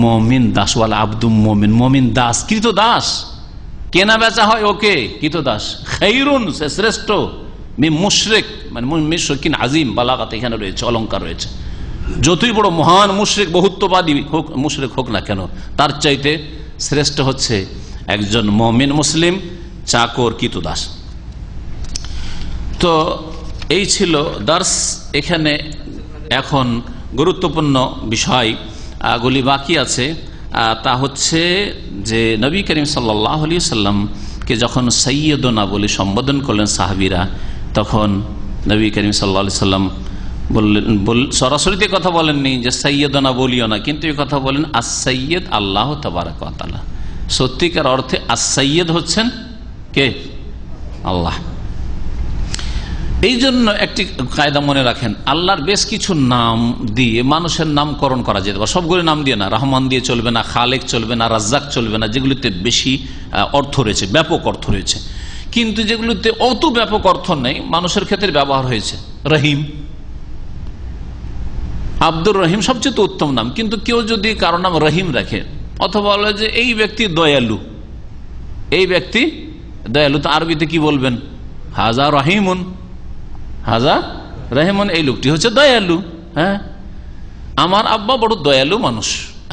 মুমিন দাস, ওয়ালা আব্দুম মুমিন, মুমিন দাস, কৃত দাস, কেনা বেচা হয় ওকে, কৃত দাস, খায়রুন সে শ্রেষ্ঠ, মিন মুশরিক মানে মুশরিকিন আজিম, বালাগাত এখানে রয়েছে, অলংকার রয়েছে। যতই বড় মহান মুশরিক, বহুত্ববাদী হোক, মুশরিক হোক না কেন, তার চাইতে শ্রেষ্ঠ হচ্ছে একজন মুমিন মুসলিম চাকর, কৃত দাস। তো এই ছিল দর্স। এখানে এখন গুরুত্বপূর্ণ বিষয়গুলি বাকি আছে, তা হচ্ছে যে নবী করিম সাল্লাল্লাহু আলাইহি সাল্লামকে যখন সাইয়্যিদুনা বলে সম্বোধন করলেন সাহাবীরা, তখন নবী করিম সাল্লাল্লাহু আলাইহি সাল্লাম বললেন, সরাসরিতে কথা বলেননি যে সাইয়্যিদুনা বলিও না, কিন্তু এই কথা বলেন আস-সাইয়্যিদ আল্লাহু তাবারাকা ওয়া তাআলা। সত্যিকার অর্থে আস-সাইয়্যিদ হচ্ছেন কে? আল্লাহ। এই জন্য একটি কায়দা মনে রাখেন, আল্লাহর বেশ কিছু নাম দিয়ে মানুষের নামকরণ করা যেতে পারে, সবগুলো নাম দিয়ে না। রহমান দিয়ে চলবে না, খালেক চলবে না, রাজ্জাক চলবে না, যেগুলিতে বেশি অর্থ রয়েছে, ব্যাপক অর্থ রয়েছে। কিন্তু যেগুলিতে অত ব্যাপক অর্থ নেই, মানুষের ক্ষেত্রে ব্যবহার হয়েছে। রহিম, আব্দুর রহিম সবচেয়ে উত্তম নাম, কিন্তু কেউ যদি কারো নাম রহিম রাখে অথবা বলে যে এই ব্যক্তি দয়ালু, এই ব্যক্তি দয়ালু, তো আরবিতে কি বলবেন? হাজা রহিমুন, হাজা রহিমুন, এই লোকটি হচ্ছে দয়ালু। হ্যাঁ, আমার আব্বা বড় দয়ালু মানুষ,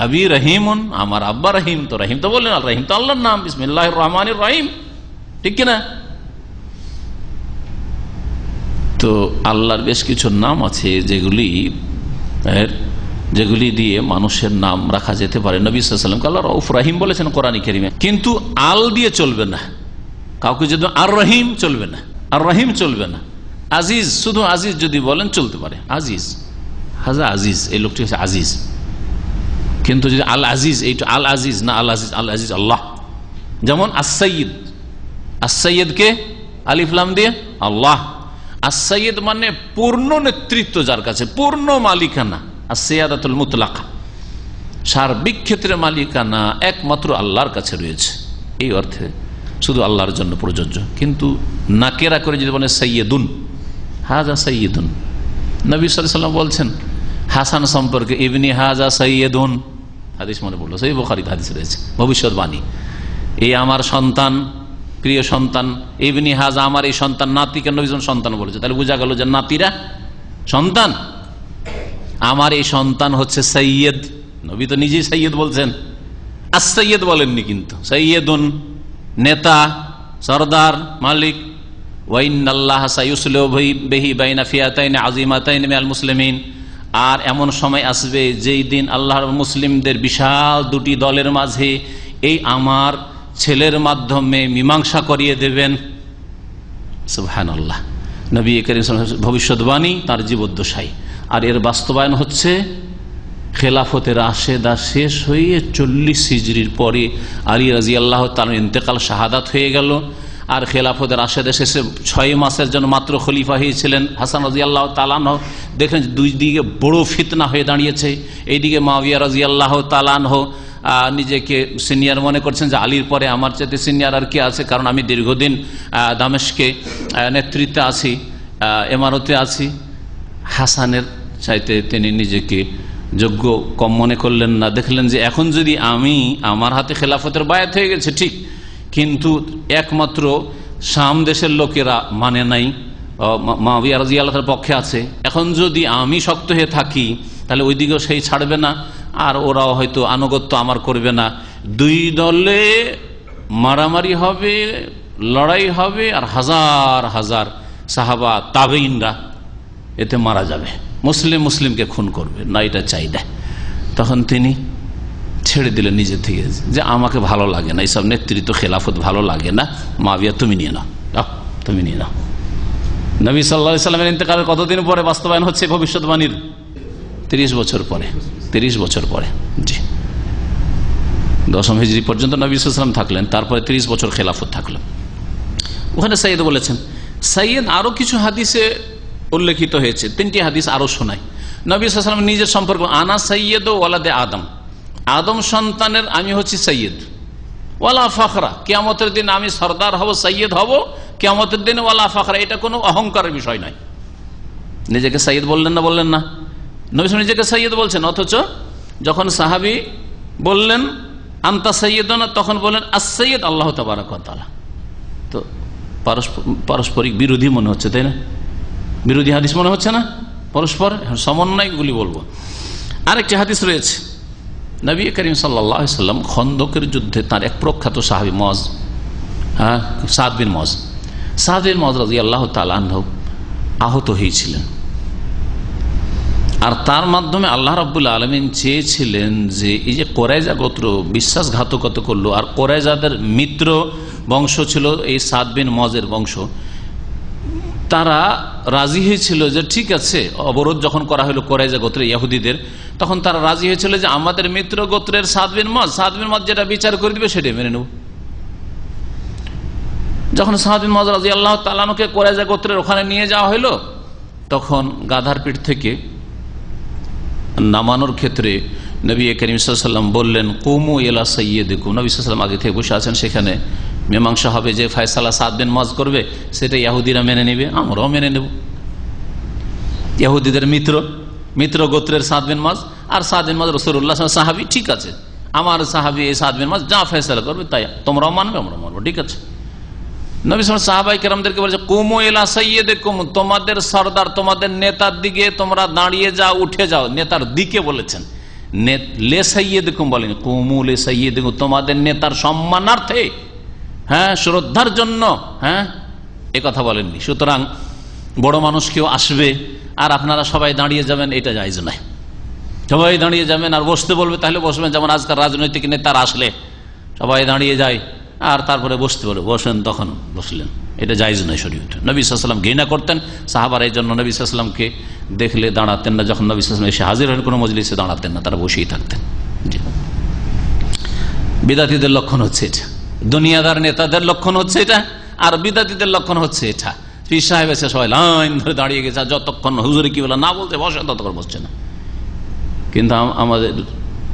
আবি রহিমুন, আমার আব্বা রহিম। তো রহিম তো বললেন, রহিম তো আল্লাহর নাম, বিসমিল্লাহির রহমানির রহিম, ঠিক কিনা? তো আল্লাহর বেশ কিছু নাম আছে যেগুলি দিয়ে মানুষের নাম রাখা যেতে পারে। নবী সাল্লাল্লাহু আলাইহি ওয়াসাল্লাম আল্লাহ রউফ রহিম বলেছেন কোরআনে কারীমে, কিন্তু আল দিয়ে চলবে না, কাউকে যদি আর রহিম চলবে না, আর রহিম চলবে না। আজিজ, শুধু আজিজ যদি বলেন চলতে পারে, আজিজ, হাজা আজিজ, এই লোকটি হচ্ছে আজিজ। কিন্তু যদি আল আজিজ, এইটা আল আজিজ না, আল আজিজ, আল আজিজ আল্লাহ। যেমন আস-সাইয়্যিদ, আস-সাইয়্যিদ কে? আলিফ লাম দিয়ে আল্লাহ। আস-সাইয়্যিদ মানে পূর্ণ নেতৃত্ব যার কাছে, পূর্ণ মালিকানা, আস-সিয়াদাতুল মুতলাকা, সার্বিক ক্ষেত্রে মালিকানা একমাত্র আল্লাহর কাছে রয়েছে। এই অর্থে শুধু আল্লাহর জন্য প্রযোজ্য। কিন্তু নাকেরা করে যদি বলে সাইয়্যিদুন, হাজা সাইয়্যিদুন, নবী সাল্লাল্লাহু আলাইহি ওয়াসাল্লাম বলছেন হাসান সম্পর্কে, ইবনি হাজা সাইয়্যিদুন, হাদিস মনে পড়লো, সহিহ বুখারীতে হাদিস রয়েছে, ভবিষ্যৎবাণী, এই আমার সন্তান, প্রিয় সন্তান, ইবনি হাজা, আমার এই সন্তান। নাতিকে নবী সন্তান বলেছে, তাহলে বোঝা গেল যে নাতিরা সন্তান। আমার এই সন্তান হচ্ছে সাইয়্যিদ, নবী তো নিজেই সাইয়্যিদ বলছেন, আস-সাইয়্যিদ বলেননি, কিন্তু সাইয়্যিদুন নেতা, সরদার, মালিক। ওয়াইন্নাল্লাহা সায়ুসলিহু বিহি বাইনা ফিয়াতাইন আযীমাতাইন মিনাল মুসলিমিন, আর এমন সময় আসবে যেই দিন আল্লাহর মুসলিমদের বিশাল দুটি দলের মাঝে এই আমার ছেলের মাধ্যমে মীমাংসা করিয়ে দেবেন। সুবহানাল্লাহ, নবী করিম সাল্লাল্লাহু আলাইহি ওয়াসাল্লাম ভবিষ্যৎবাণী তার জীবদ্দশায়, আর এর বাস্তবায়ন হচ্ছে খেলাফতের রাশেদা শেষ হয়ে 40 হিজরির পরে আলী রাদিয়াল্লাহু তাআলার ইন্তেকাল, শাহাদাত হয়ে গেল। আর খেলাফতের রাশেদা শেষে 6 মাসের জন্য মাত্র খলিফা হয়েছিলেন হাসান রাদিয়াল্লাহু তাআলা আনহু। দেখেন দুই দিকে বড় ফিতনা হয়ে দাঁড়িয়েছে। এইদিকে মুআবিয়া রাদিয়াল্লাহু তাআলা আনহু নিজেকে সিনিয়র মনে করছেন যে আলীর পরে আমার চাইতে সিনিয়র আর কি আছে, কারণ আমি দীর্ঘদিন দামেস্কে নেতৃত্বে আছি, ইমারতে আছি। হাসানের চাইতে তিনি নিজেকে যোগ্য কম মনে করলেন না। দেখলেন যে এখন যদি আমি, আমার হাতে খেলাফতের বায়াত হয়ে গেছে ঠিক, কিন্তু একমাত্র শাম দেশের লোকেরা মানে নাই, মুআবিয়া রাদিয়াল্লাহু তাআলার পক্ষে আছে। এখন যদি আমি শক্ত হয়ে থাকি তাহলে ওই দিকেও সেই ছাড়বে না, আর ওরাও হয়তো আনুগত্য আমার করবে না। দুই দলে মারামারি হবে, লড়াই হবে, আর হাজার হাজার সাহাবা তাবেঈনরা এতে মারা যাবে, মুসলিমকে খুন করবে না, এটা চাই না। তখন তিনি ছেড়ে দিলেন নিজে থেকে যে আমাকে ভালো লাগে না, এইসব নেতৃত্ব খেলাফত ভালো লাগে না, মুআবিয়া তুমি নিয়ে নাও, তুমি নিয়ে নাও। নবী সাল্লাল্লাহু আলাইহি সাল্লামের ইন্তেকালের কতদিন পরে বাস্তবায়ন হচ্ছে ভবিষ্যৎবাণীর? 30 বছর পরে। 30 বছর পরে, জি, 10ম হিজরি পর্যন্ত নবী সাল্লাল্লাহু আলাইহি ওয়াসাল্লাম থাকলেন, তারপরে 30 বছর খেলাফত থাকলেন। ওখানে সাইয়েদ বলেছেন। সাইয়েদ আরো কিছু হাদিসে উল্লেখিত হয়েছে, 3টি হাদিস আরো শোনায়। নবী সাল্লাল্লাহু আলাইহি ওয়াসাল্লাম নিজের সম্পর্কে, আনা সাইয়্যিদু ওয়ালাদে আদম, আদম সন্তানের আমি হচ্ছি সাইয়্যিদ, ওয়ালা ফাখরা, কিয়ামতের দিন আমি সরদার হব, সাইয়্যিদ হব কিয়ামতের দিনে, ওয়ালা ফাখরা, এটা কোনো অহংকারের বিষয় নয়। নিজেকে সাইয়্যিদ বললেন না? বললেন না। নবী সাল্লাল্লাহু নিজেকে সাইয়্যিদ বলছেন, অথচ যখন সাহাবী বললেন আনতা সাইয়্যিদুনা, তখন বললেন আস-সাইয়্যিদ আল্লাহু তাবারাকা ওয়া তাআলা। তো পারস্পরিক বিরোধী মনে হচ্ছে, তাই না? বিরোধী হাদিস মনে হচ্ছে না? পরস্পর সমন্বয়গুলি বলবো। আরেকটি হাদিস রয়েছে, নবী করিম সাল্লাল্লাহু আলাইহি ওয়াসাল্লাম খন্দকের যুদ্ধে তার এক প্রখ্যাত সাহাবী মুআজ, সাদ বিন মুআজ রাদিয়াল্লাহু তাআলা আনহু আহত হয়েছিলেন। আর তার মাধ্যমে আল্লাহ রাব্বুল আলামিন চেয়েছিলেন যে এই যে কোরাইজা গোত্র বিশ্বাসঘাতকতা করলো, আর কোরাইজাদের মিত্র বংশ ছিল এই সাদ বিন মুআজের বংশ, তারা রাজি হয়েছিল যে ঠিক আছে, অবরোধ যখন করা হলো কোরাইজা গোত্রের ইহুদিদের, তখন তারা রাজি হয়েছিল যে আমাদের মিত্র গোত্রের সাদ বিন মুআজ যেটা বিচার করে দিবে সেটাই মেনে নেব। যখন সাদ বিন মুআজ রাদিয়াল্লাহু তাআলা আনহুকে কোরাইজা গোত্রের ওখানে নিয়ে যাওয়া হলো, তখন গাধার পিঠ থেকে নামানোর ক্ষেত্রে নবী করিম সাল্লাল্লাহু আলাইহি ওয়াসাল্লাম বললেন কুমু ইলা সাইয়্যিদিকুম। নবী সাল্লাল্লাহু আলাইহি ওয়াসাল্লাম আগে থেকে বসে আছেন, সেখানে মীমাংসা হবে, যে ফয়সালা সাদ বিন মুআজ করবে সেটা ইহুদিরা মেনে নেবে, আমরাও মেনে নেব। ইহুদিদের মিত্র গোত্রের সাদ বিন মুআজ, আর সাদ বিন মুআজ রাসূলুল্লাহ সাল্লাল্লাহু আলাইহি ওয়াসাল্লাম সাহাবী, ঠিক আছে, আমার সাহাবী এই সাদ বিন মুআজ যা ফয়সালা করবে তাই তোমরাও মানবে, আমরাও মানবো, ঠিক আছে। নবী সাল্লাল্লাহু আলাইহি ওয়াসাল্লাম সাহাবায়ে কেরামদেরকে বলেছে কুমু ইলা সাইয়্যিদিকুম, তোমাদের সরদার, তোমাদের নেতার দিকে তোমরা দাঁড়িয়ে যাও, উঠে যাও। নেতার দিকে বলেছেন, লে সাইয়্যিদিকুম বলেন, কুমু লে সাইয়্যিদিকুম, তোমাদের নেতার সম্মানার্থে, শ্রদ্ধার জন্য, এ কথা বলেননি। সুতরাং বড় মানুষ কেউ আসবে আর আপনারা সবাই দাঁড়িয়ে যাবেন, এটা জায়েজ নয়। সবাই দাঁড়িয়ে যাবেন আর বসতে বলবে তাহলে বসবেন, যেমন আজকাল রাজনৈতিক নেতারা আসলে সবাই দাঁড়িয়ে যায় আর তারপরে বসতে বলে, বসেন, তখন বসলেন, এটা জায়েজ নয় শরীয়তে। নবী সাল্লাল্লাহু আলাইহি ওয়াসাল্লাম ঘৃণা করতেন, সাহাবারা এই জন্য নবী সাল্লাল্লাহু আলাইহি ওয়াসাল্লামকে দেখলে দাঁড়াতেন না, যখন নবী সাল্লাল্লাহু আলাইহি ওয়াসাল্লাম এসে হাজির হন কোনো মজলিসে দাঁড়াতেন না, তারা বসেই থাকতেন। বিদাতীদের লক্ষণ হচ্ছে এটা, দুনিয়াদার নেতাদের লক্ষণ হচ্ছে এটা, আর বিদাতীদের লক্ষণ হচ্ছে এটা। পীর সাহেব এসে সবাই লাইন ধরে দাঁড়িয়ে গেছে, যতক্ষণ হুজুরে কি বলে না বলতে বসে ততক্ষণ বসছে না। কিন্তু আমাদের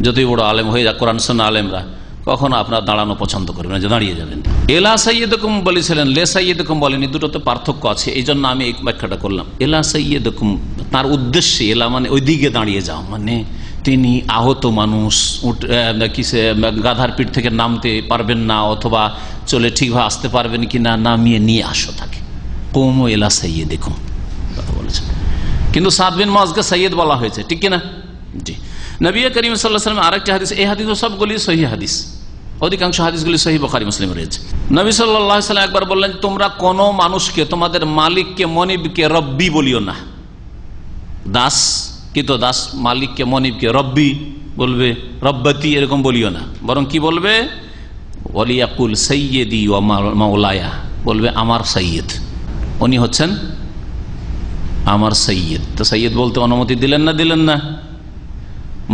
যতই বড় আলেম হয়ে যাক, কোরআন সুন্নাহ আলেমরা কখনো আপনার দাঁড়ানো পছন্দ করবেন না, যে দাঁড়িয়ে যাবেন। এলা সাইয়্যিদুকুম বলেছিলেন, লে সাইয়্যিদুকুম বলেনি, দুটোতে পার্থক্য আছে, এই জন্য আমি এই ব্যাখ্যাটা করলাম। এলা সাইয়্যিদুকুম তার উদ্দেশ্যে, এলা মানে ওই দিকে দাঁড়িয়ে যাও, মানে তিনি আহত মানুষ, গাধার পিঠ থেকে নামতে পারবেন না, অথবা চলে ঠিকভাবে আসতে পারবেন কিনা, নামিয়ে নিয়ে আসো তাকে। কুমু ইলা সাইয়্যিদিকুম কথা বলেছেন, কিন্তু সাদ বিন মুআজকে সাইয়্যিদ বলা হয়েছে, ঠিক কিনা? জি। নবী করিম সাল্লাল্লাহু আলাইহি ওয়াসাল্লাম আরেকটা হাদিস, এই হাদিস সবগুলি সহিহ হাদিস, অধিকাংশ হাদিসগুলি সহিহ বুখারী মুসলিমে রয়েছে। নবী সাল্লাল্লাহু আলাইহি ওয়াসাল্লাম একবার বললেন, তোমরা কোন মানুষকে, তোমাদের মালিককে, মনিবকে রব্বি বলিও না। দাস কি তো দাস, মালিককে মনিবকে রব্বি বলবে, রব্বতি এরকম বলিও না, বরং কি বলবে? ওয়ালিয়াকুল সাইয়্যিদি ওয়া মাওলায়া, বলবে আমার সৈয়দ, উনি হচ্ছেন আমার সৈয়দ। তো সৈয়দ বলতে অনুমতি দিলেন না?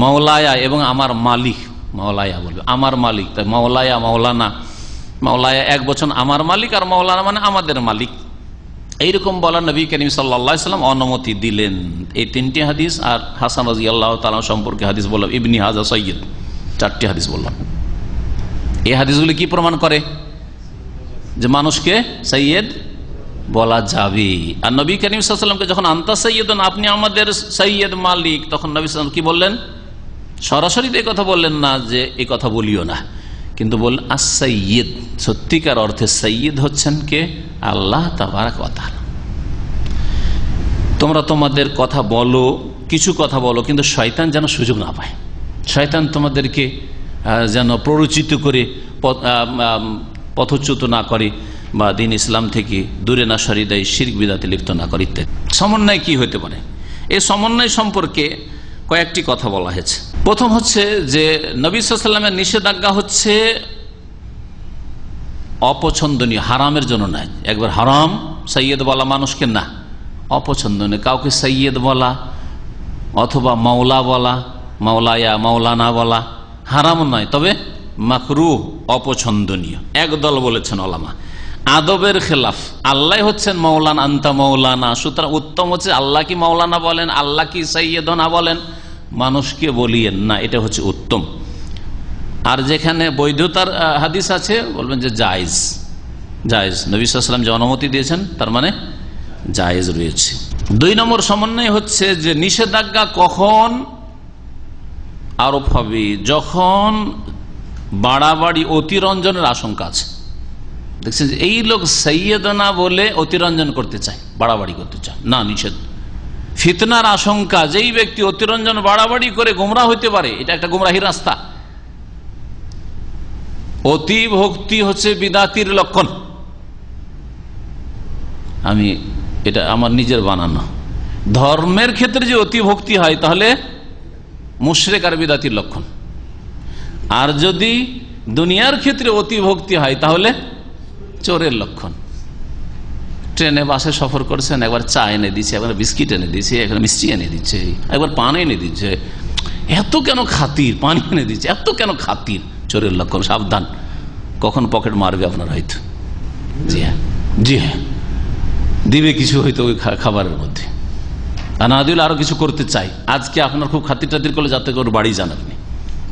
মাওলায়া এবং আমার মালিক, মাওলায়া বলবে আমার মালিক। তাই মাওলায়া মাওলানা, মাওলায়া এক বচন আমার মালিক, আর মাওলানা মানে আমাদের মালিক। এইরকম বলা নবী করিম সাল্লাল্লাহু আলাইহি ওয়াসাল্লাম অনুমতি দিলেন। এই তিনটি হাদিস, আর হাসান রাদিয়াল্লাহু তাআলা সম্পর্কে হাদিস বললাম, ইবনি হাজা সৈয়দ, চারটি হাদিস বললাম। এই হাদিসগুলি কি প্রমাণ করে? যে মানুষকে সৈয়দ বলা যাবে। আর নবী করিম সাল্লাল্লাহু আলাইহি ওয়াসাল্লামকে যখন আনতা সৈয়দুন, আপনি আমাদের সৈয়দ মালিক, তখন নবী সাল্লাল্লাহু আলাইহি ওয়াসাল্লাম কি বললেন? সরাসরি তো এই কথা বললেন না যে এই কথা বলিও না, কিন্তু বললেন as-সাইয়্যিদ। সত্যিকার অর্থে সৈয়দ হচ্ছেন কে? আল্লাহ তাবারক ওয়া তাআলা। তোমরা তোমাদের কথা বলো, কিছু কথা বলো, কিন্তু শয়তান যেন সুযোগ না পায়। শয়তান তোমাদেরকে যেন প্ররোচিত করে পথচ্যুত না করে, বা দিন ইসলাম থেকে দূরে না সরিয়ে দেয়, শিরক বিদআতে লিপ্ত না করে ইত্যাদি। সমন্বয় কি হতে পারে? এই সমন্বয় সম্পর্কে কয়েকটি কথা বলা হয়েছে। প্রথম হচ্ছে যে নবী সাল্লাল্লাহু আলাইহি ওয়াসাল্লামের নিষেধাজ্ঞা হচ্ছে অপছন্দনীয়, হারামের জন্য নয়। একবার হারাম সৈয়দ বলা মানুষকে না, অপছন্দনীয় কাউকে সৈয়দ বলা অথবা মাওলা বলা, মাওলায়া মাওলানা বলা হারাম নয়, তবে মাকরুহ, অপছন্দনীয়। একদল বলেছেন ওলামা আদবের খেলাফ। আল্লাহ হচ্ছেন মৌলানা, আনতা মৌলানা, সুতরাং উত্তম হচ্ছে আল্লাহ কি মৌলানা বলেন, আল্লাহ কি সৈয়দনা বলেন, মানুষকে বলিয়েন না, এটা হচ্ছে উত্তম। আর যেখানে বৈধতার হাদিস আছে বলবেন যে জায়েজ, জায়েজ। নবী সাল্লাল্লাহু আলাইহি ওয়াসাল্লাম যে অনুমতি দিয়েছেন তার মানে জায়েজ রয়েছে। 2 নম্বর সমন্বয় হচ্ছে যে নিষেধাজ্ঞা কখন আরোপ হবে? যখন বাড়াবাড়ি, অতিরঞ্জনের আশঙ্কা আছে। দেখছেন যে এই লোক সৈয়দনা বলে অতিরঞ্জন করতে চায়, বাড়াবাড়ি করতে চায়, না, নিষেধ। ফিতনার আশঙ্কা, যেই ব্যক্তি অতিরঞ্জন বাড়াবাড়ি করে গোমরাহ হইতে পারে, এটা একটা গোমরাহির রাস্তা। অতি ভক্তি হচ্ছে বিদাতির লক্ষণ। আমি এটা আমার নিজের বানানো। ধর্মের ক্ষেত্রে যে অতি ভক্তি হয় তাহলে মুশরিক আর বিদাতির লক্ষণ। আর যদি দুনিয়ার ক্ষেত্রে অতি ভক্তি হয় তাহলে চোরের লক্ষণ। ট্রেনে বাসে সফর করছেন, একবার চা এনে দিচ্ছে, একবার বিস্কিট এনে দিচ্ছে, একবার মিষ্টি এনে দিচ্ছে, একবার পান এনে দিচ্ছে, এত কেন খাতির, পানি এনে দিচ্ছে, এত কেন খাতির, চোরের লক্ষণ। সাবধান, কখন পকেট মারবে আপনার হয়তো। জি হ্যাঁ, জি হ্যাঁ, দিবে কিছু হয়তো ওই খাবারের মধ্যে, আর না দিলে আরো কিছু করতে চাই। আজকে আপনার খুব খাতির টাতির করলে যাতে করে বাড়ি যান আপনি,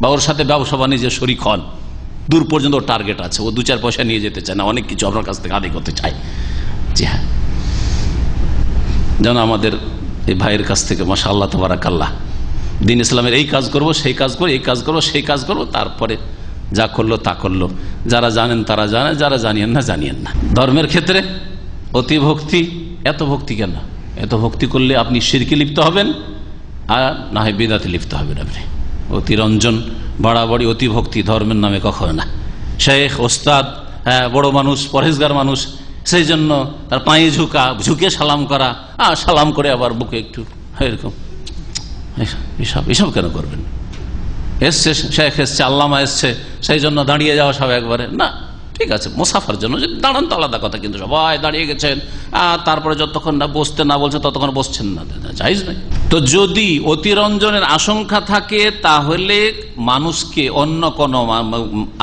বা ওর সাথে ব্যবসা বাণিজ্যে শরিক হন, দূর পর্যন্ত ওর টার্গেট আছে, ও 2-4 পয়সা নিয়ে যেতে চায় না, অনেক কিছু আপনার কাছ থেকে আদায় করতে চায়। জি হ্যাঁ, যেন আমাদের এই ভাইয়ের কাছ থেকে মাশাআল্লাহ তাবারাকাল্লাহ দিন ইসলামের এই কাজ করব, সেই কাজ করবো, এই কাজ করবো, সেই কাজ করবো, তারপরে যা করলো তা করলো। যারা জানেন তারা জানে, যারা জানিয়েন না জানিয়েন না। ধর্মের ক্ষেত্রে অতি ভক্তি, এত ভক্তি কেন? এত ভক্তি করলে আপনি শিরকে লিপ্ত হবেন, আর না হয় বিদআতে লিপ্ত হবেন আপনি। অতিরঞ্জন, বাড়াবাড়ি, অতি ভক্তি ধর্মের নামে কখনো না। শেখ, ওস্তাদ, বড় মানুষ, পরহেজগার মানুষ, সেই জন্য তার পায়ে ঝুঁকে সালাম করা, সালাম করে আবার বুকে একটু এরকম, এসব কেন করবেন? এসছে শেখ, এসছে আল্লামা, এসছে, সেই জন্য দাঁড়িয়ে যাওয়া সব একবারে না। ঠিক আছে, মুসাফার জন্য যদি দাঁড়ান তো আলাদা কথা, কিন্তু সবাই দাঁড়িয়ে গেছেন, তারপরে যতক্ষণ না বসতে না বলছে ততক্ষণ বসছেন না, জায়েজ নাই। তো যদি অতিরঞ্জনের আশঙ্কা থাকে তাহলে মানুষকে, অন্য কোন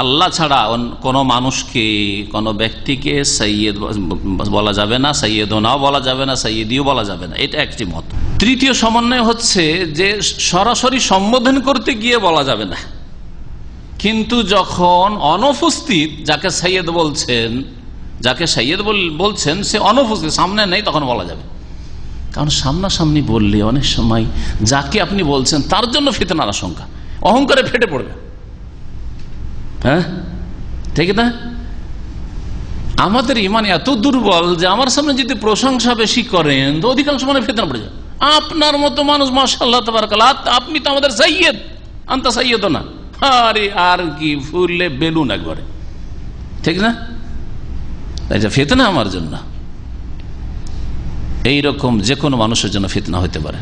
আল্লাহ ছাড়া কোন মানুষকে, কোন ব্যক্তিকে সৈয়দ বলা যাবে না, সৈয়দনাও বলা যাবে না, সৈয়দিও বলা যাবে না। এটা একটি মত। তৃতীয় সমন্বয় হচ্ছে যে সরাসরি সম্বোধন করতে গিয়ে বলা যাবে না, কিন্তু যখন অনুপস্থিত যাকে সৈয়দ বলছেন, যাকে সৈয়দ বলছেন সে অনুপস্থিত, সামনে নেই, তখন বলা যাবে। কারণ সামনাসামনি বললে অনেক সময় যাকে আপনি বলছেন তার জন্য ফিতনার আশঙ্কা, অহংকারে ফেটে পড়বে। হ্যাঁ, ঠিক না? আমাদের ইমান এত দুর্বল যে আমার সামনে যদি প্রশংসা বেশি করেন তো অধিকাংশ মানে ফিতনা পড়ে যায়। আপনার মতো মানুষ মাশাআল্লাহ তাবারাকাল্লাহ, আপনি তো আমাদের সৈয়দ, আনতা সৈয়দনা, আরে আর কি ফুললে বেলুন একবারে, ঠিক না? ফিতনা আমার জন্য, এইরকম যে কোনো মানুষের জন্য ফিতনা হতে পারে।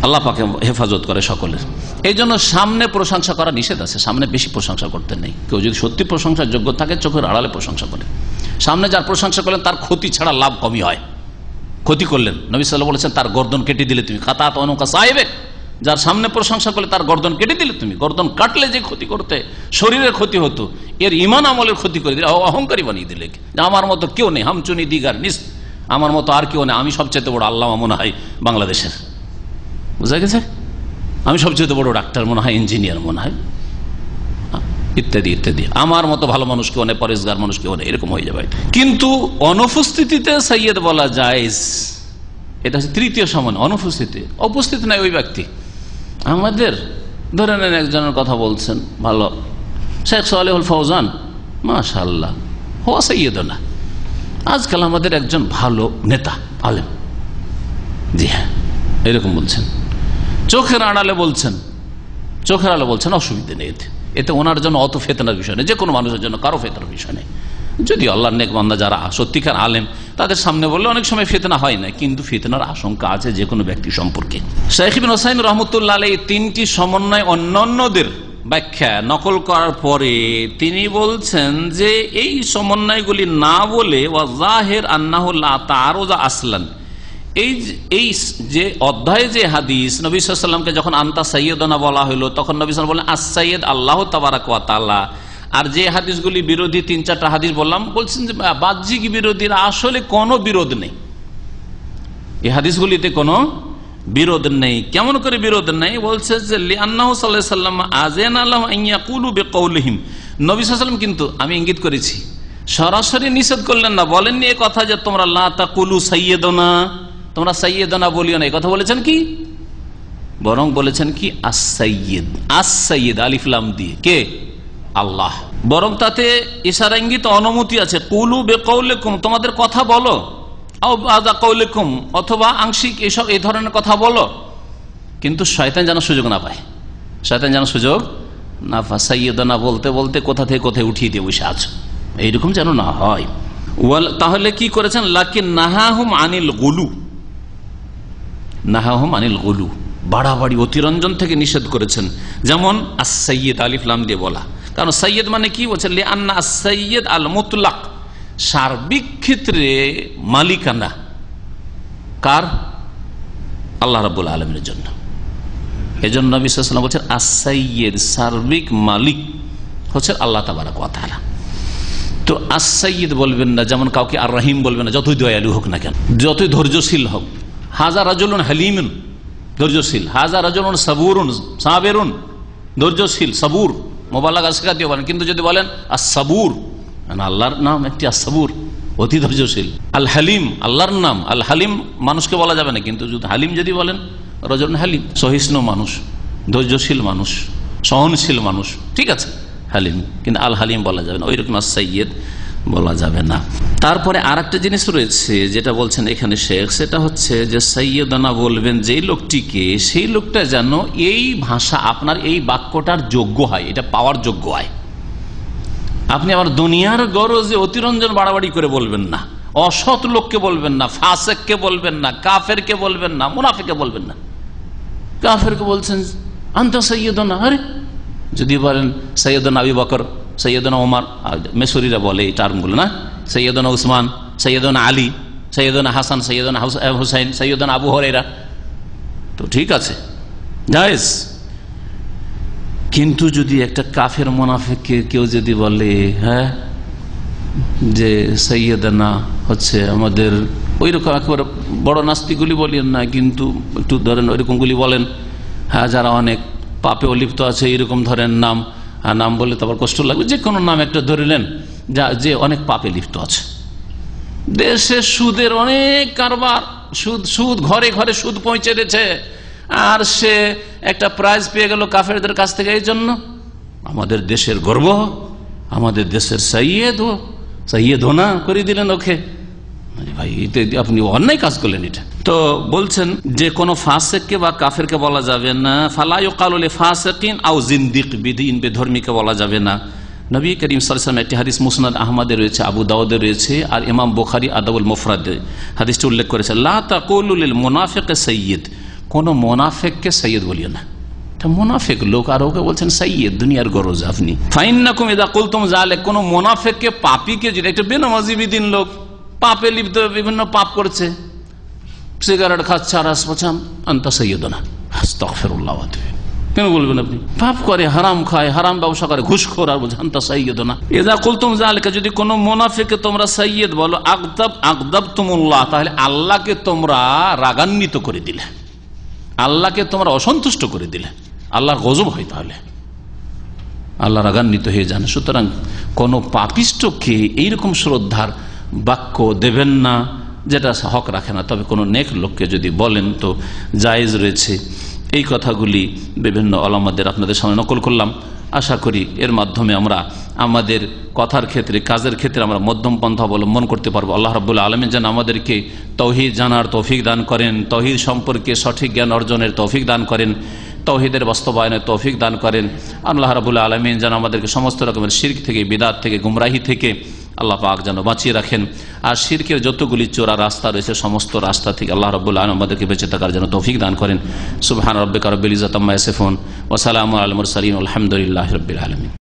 আল্লাহ পাকে হেফাজত করে সকলের। এই জন্য সামনে প্রশংসা করা নিষেধ আছে, সামনে বেশি প্রশংসা করতে নেই। কেউ যদি সত্যি প্রশংসার যোগ্য থাকে চোখের আড়ালে প্রশংসা করে। সামনে যার প্রশংসা করলেন তার ক্ষতি ছাড়া লাভ কমই হয়। ক্ষতি করলেন, নবী সাল্লাল্লাহু আলাইহি ওয়াসাল্লাম বলেছেন তার গর্দন কেটে দিলে তুমি কাতাত অনুকা সাহেবে, যার সামনে প্রশংসা করলে তার গর্দন কেটে দিলে তুমি। গর্দন কাটলে যে ক্ষতি করতে শরীরের ক্ষতি হতো, এর ইমান আমলের ক্ষতি করে দিলে, অহংকারী বানিয়ে দিলে। আমার মতো কেউ নেই, হামচুনি দিগার নিস, আমার মতো আর কেউ নেই, আমি সবচেয়ে বড় আল্লামা মনে হয় বাংলাদেশের, বুঝা গেছে, আমি সবচেয়ে বড় ডাক্তার মনে হয়, ইঞ্জিনিয়ার মনে হয়, ইত্যাদি ইত্যাদি। আমার মতো ভালো মানুষ কেউ নেই, পরেশগার মানুষ কেউ নেই, এরকম হয়ে যাবে। কিন্তু অনুপস্থিতিতে সৈয়দ বলা জায়েজ, এটা হচ্ছে তৃতীয় সমান। অনুপস্থিতি, উপস্থিত নাই ওই ব্যক্তি। আমাদের ধরে নেন একজনের কথা বলছেন ভালো, শেখ সালেহুল ফৌজান, মাশাআল্লাহ হুয়া সাইয়্যিদুনা, আজকাল আমাদের একজন ভালো নেতা আলেম, জি হ্যাঁ, এরকম বলছেন, চোখের আড়ালে বলছেন, চোখের আড়ালে বলছেন, অসুবিধা নেই, এতে ওনার জন্য অত ফেতনার বিষয় নেই, যে কোনো মানুষের জন্য কারো ফেতনার বিষয় নেই। যদি আল্লাহর নেক বান্দা যারা সত্যিকার আলেম, তাদের সামনে বললে অনেক সময় ফিতনা হয় না, কিন্তু ফিতনার আশঙ্কা আছে যে কোনো ব্যক্তি সম্পর্কে। শাইখ ইবনে উসাইমিন রাহমাতুল্লাহ আলাইহি তিনটি সমন্বয় অন্যান্যদের ব্যাখ্যা নকল করার পরে তিনি বলছেন যে এই সমন্বয়গুলি না বলে ওয়া যাহির আন্নাহু লা তাআরুযা আসলান, এই যে অধ্যায়ে যে হাদিস নবী সাল্লাল্লাহু আলাইহি ওয়াসাল্লামকে যখন আনতা সাইয়্যিদুনা বলা হলো, তখন নবী সাল্লাল্লাহু আলাইহি ওয়াসাল্লাম বললেন আস-সাইয়্যিদ আল্লাহু তাবারাক ওয়া তাআলা। আর যে হাদিসগুলি বিরোধী, 3-4টা হাদিস বললাম, বলছেন যে বাহ্যিক বিরোধীর আসলে কোনো বিরোধ নেই, এই হাদিসগুলিতে কোনো বিরোধ নেই। কেমন করে বিরোধ নেই? বলছে যে লিআন্নাহু সাল্লাল্লাহু আলাইহি ওয়াসাল্লাম আযানা লাহুম আন ইয়াকুলু বিকাউলিহিম, নবী সাল্লাল্লাহু আলাইহি ওয়াসাল্লাম কিন্তু, আমি ইঙ্গিত করেছি, সরাসরি নিষেধ করলেন না, বলেননি এই কথা যে তোমরা লা তাকুলু সাইয়্যিদুনা, তোমরা সাইয়্যিদুনা বলিও না, এই কথা বলেছেন কি? বরং বলেছেন কি আস-সাইয়্যিদ, আস-সাইয়্যিদ আলিফ লাম দিয়ে, কে? আল্লাহ। বরং তাতে ইশারা ইঙ্গিত অনুমতি আছে, কুলু বিকাউলিকুম, তোমাদের কথা বলো, আও বাযা কাউলিকুম, অথবা আংশিক এসব এই ধরনের কথা বলো, কিন্তু শয়তান যেন সুযোগ না পায়, শয়তান যেন সুযোগ না পায়। সাইয়্যিদুনা বলতে বলতে কোথা থেকে কোথায় উঠিয়ে দিয়ে বসে আছো, এইরকম যেন না হয়। তাহলে কি করেছেন? লাকিন নাহাহুম আনিল গুলু, নাহাহুম আনিল গুলু, বাড়াবাড়ি অতিরঞ্জন থেকে নিষেধ করেছেন। যেমন আস-সাইয়্যিদ আলিফ লাম দিয়ে বলা, কারণ সাইয়্যিদ মানে কি বলছে? লিআন্না আস-সাইয়্যিদ আল মুতলাক, সার্বিক ক্ষেত্রে মালিকানা কার? আল্লাহ রাব্বুল আলামিনের জন্য। এজন্য নবী সাল্লাল্লাহু আলাইহি ওয়াসাল্লাম বলেছেন আস-সাইয়্যিদ, সার্বিক মালিক হচ্ছে আল্লাহ তাবারক ওয়া তাআলা। তো আস-সাইয়্যিদ বলবেন না, যেমন কাউকে আর রহিম বলবেন না, যতই দয়ালু হোক না কেন, যতই ধৈর্যশীল হোক। হাযা রাজুলুন হালিমুন, ধৈর্যশীল। হাযা রাজুলুন সাবুরুন, সাবিরুন, ধৈর্যশীল, সাবুর, মোবালাগা শিখা দিয়ে বলেন। কিন্তু যদি বলেন আস-সাবুর, আল্লাহর নাম একটি আস-সাবুর, অতি ধৈর্যশীল। আল হালিম আল্লাহর নাম, আল হালিম মানুষকে বলা যাবে না, কিন্তু যদি হালিম যদি বলেন, রাজুলুন হালিম, সহিষ্ণু মানুষ, ধৈর্যশীল মানুষ, সহনশীল মানুষ, ঠিক আছে হালিম, কিন্তু আল হালিম বলা যাবে না, ওই রকম আস-সাইয়্যিদ বলা যাবে না। তারপরে আর একটা জিনিস রয়েছে যেটা বলছেন এখানে শেখ, সেটা হচ্ছে যে সাইয়্যিদুনা বলবেন যেই লোকটিকে, সেই লোকটা যেন এই ভাষা, আপনার এই বাক্যটার যোগ্য হয়, এটা পাওয়ার যোগ্য হয়। আপনি আবার দুনিয়ার গরজে অতিরঞ্জন বাড়াবাড়ি করে বলবেন না, অসৎ লোককে বলবেন না, ফাসেককে বলবেন না, কাফেরকে বলবেন না, মুনাফিককে বলবেন না। কাফেরকে বলছেন আনতা সাইয়্যিদুনা, আরে যদি বলেন সাইয়্যিদুনা আবু বকর, সৈয়দনা ওমর, মেসুরিরা বলে এই টার্মগুলো না, সৈয়দনা উসমান, সৈয়দনা আলী, সৈয়দনা হাসান, সৈয়দনা হুসাইন, সৈয়দনা আবু হুরায়রা, তো ঠিক আছে, জায়েজ। কিন্তু যদি একটা কাফের মুনাফিককে কেউ যদি বলে, হ্যাঁ যে সৈয়দনা হচ্ছে আমাদের ওই রকম একেবারে বড় নাস্তিকগুলি বলেন না, কিন্তু একটু ধরেন ওইরকমগুলি বলেন, হ্যাঁ যারা অনেক পাপে অলিপ্ত আছে, এইরকম ধরেন নাম, আর নাম বললে তো আবার কষ্ট লাগবে, যে কোনো নাম একটা ধরিলেন যে অনেক পাপে লিপ্ত আছে, দেশে সুদের অনেক কারবার, সুদ ঘরে ঘরে সুদ পৌঁছে দিয়েছে, আর সে একটা প্রাইজ পেয়ে গেল কাফেরদের কাছ থেকে। এই জন্য আমাদের দেশের গর্ব, আমাদের দেশের সাইয়্যিদ না করে দিলেন ওকে, ভাই আপনি অন্যায় কাজ করলেন এটা। তো বলছেন যে কোনো ফাসেককে বা কাফেরকে বলা যাবে না, ফালা ইউকালু লিফাসিকিন আও জিন্দিক, বিদিন বেধর্মীকে বলা যাবে না। নবী করিম সাল্লাল্লাহু আলাইহি ওয়াসাল্লাম একটি হাদিস মুসনাদ আহমদে রয়েছে, আবু দাউদে রয়েছে, আর ইমাম বুখারী আদাবুল মুফরাদে হাদিসটি উল্লেখ করেছে, লা তাকুলু লিল মুনাফিকি সাইয়্যিদ, কোন মোনাফেককে সৈয়দ বলিও না, মুনাফিক লোক, আর ওকে বলছেন সাইয়্যিদ, দুনিয়ার গরজ আপনি। ফাইন্নাকুম ইযা কুলতুম যালিক, কোন মুনাফিককে, পাপীকে, যেটা একটা বেনামাজি বিদিন লোক, পাপে লিপ্ত, বিভিন্ন পাপ করছে, সিগারেট খাচ্ছে আর বলছেন আনতা সাইয়্যিদুনা, আস্তাগফিরুল্লাহ। কেন বলবেন আপনি? পাপ করে, হারাম খায়, হারাম ব্যবসা করে, ঘুষখোর, আর বলছেন আনতা সাইয়্যিদুনা। ইযা কুলতুম যালিক, যদি কোন মুনাফিককে তোমরা সাইয়্যিদ বলো, আগদাবতুমুল্লাহ, তাহলে আল্লাহকে তোমরা রাগান্বিত করে দিলে, আল্লাহকে তোমরা অসন্তুষ্ট করে দিলে, আল্লাহর গজব হয়, তাহলে আল্লাহ রাগান্বিত হয়ে যান। সুতরাং কোন পাপিষ্টকে এইরকম শ্রদ্ধার বাক্য দেবেন না যেটা হক রাখে না। তবে কোনো নেক লোককে যদি বলেন তো জায়েজ রয়েছে। এই কথাগুলি বিভিন্ন ওলামাদের আপনাদের সামনে নকল করলাম। আশা করি এর মাধ্যমে আমরা আমাদের কথার ক্ষেত্রে, কাজের ক্ষেত্রে আমরা মধ্যম পন্থা অবলম্বন করতে পারবো। আল্লাহ রাব্বুল আলামিন যেন আমাদেরকে তৌহিদ জানার তৌফিক দান করেন, তৌহিদ সম্পর্কে সঠিক জ্ঞান অর্জনের তৌফিক দান করেন, তৌহিদের বাস্তবায়নের তৌফিক দান করেন। আল্লাহ রাব্বুল আলামিন যেন আমাদেরকে সমস্ত রকমের শিরক থেকে, বিদআত থেকে, গুমরাহি থেকে আল্লাহ পাক যেন বাঁচিয়ে রাখেন। আর শিরকের যতগুলি চোরা রাস্তা রয়েছে সমস্ত রাস্তা থেকে আল্লাহ রাব্বুল আলামিন আমাদেরকে বেঁচে থাকার জন্য তৌফিক দান করেন। সুবহান রাব্বিকা রাব্বিল ইজ্জাতি আম্মা ইয়াসিফুন ওয়া সালামুন আলাল মুরসালিন আলহামদুলিল্লাহি রাব্বিল আলামিন।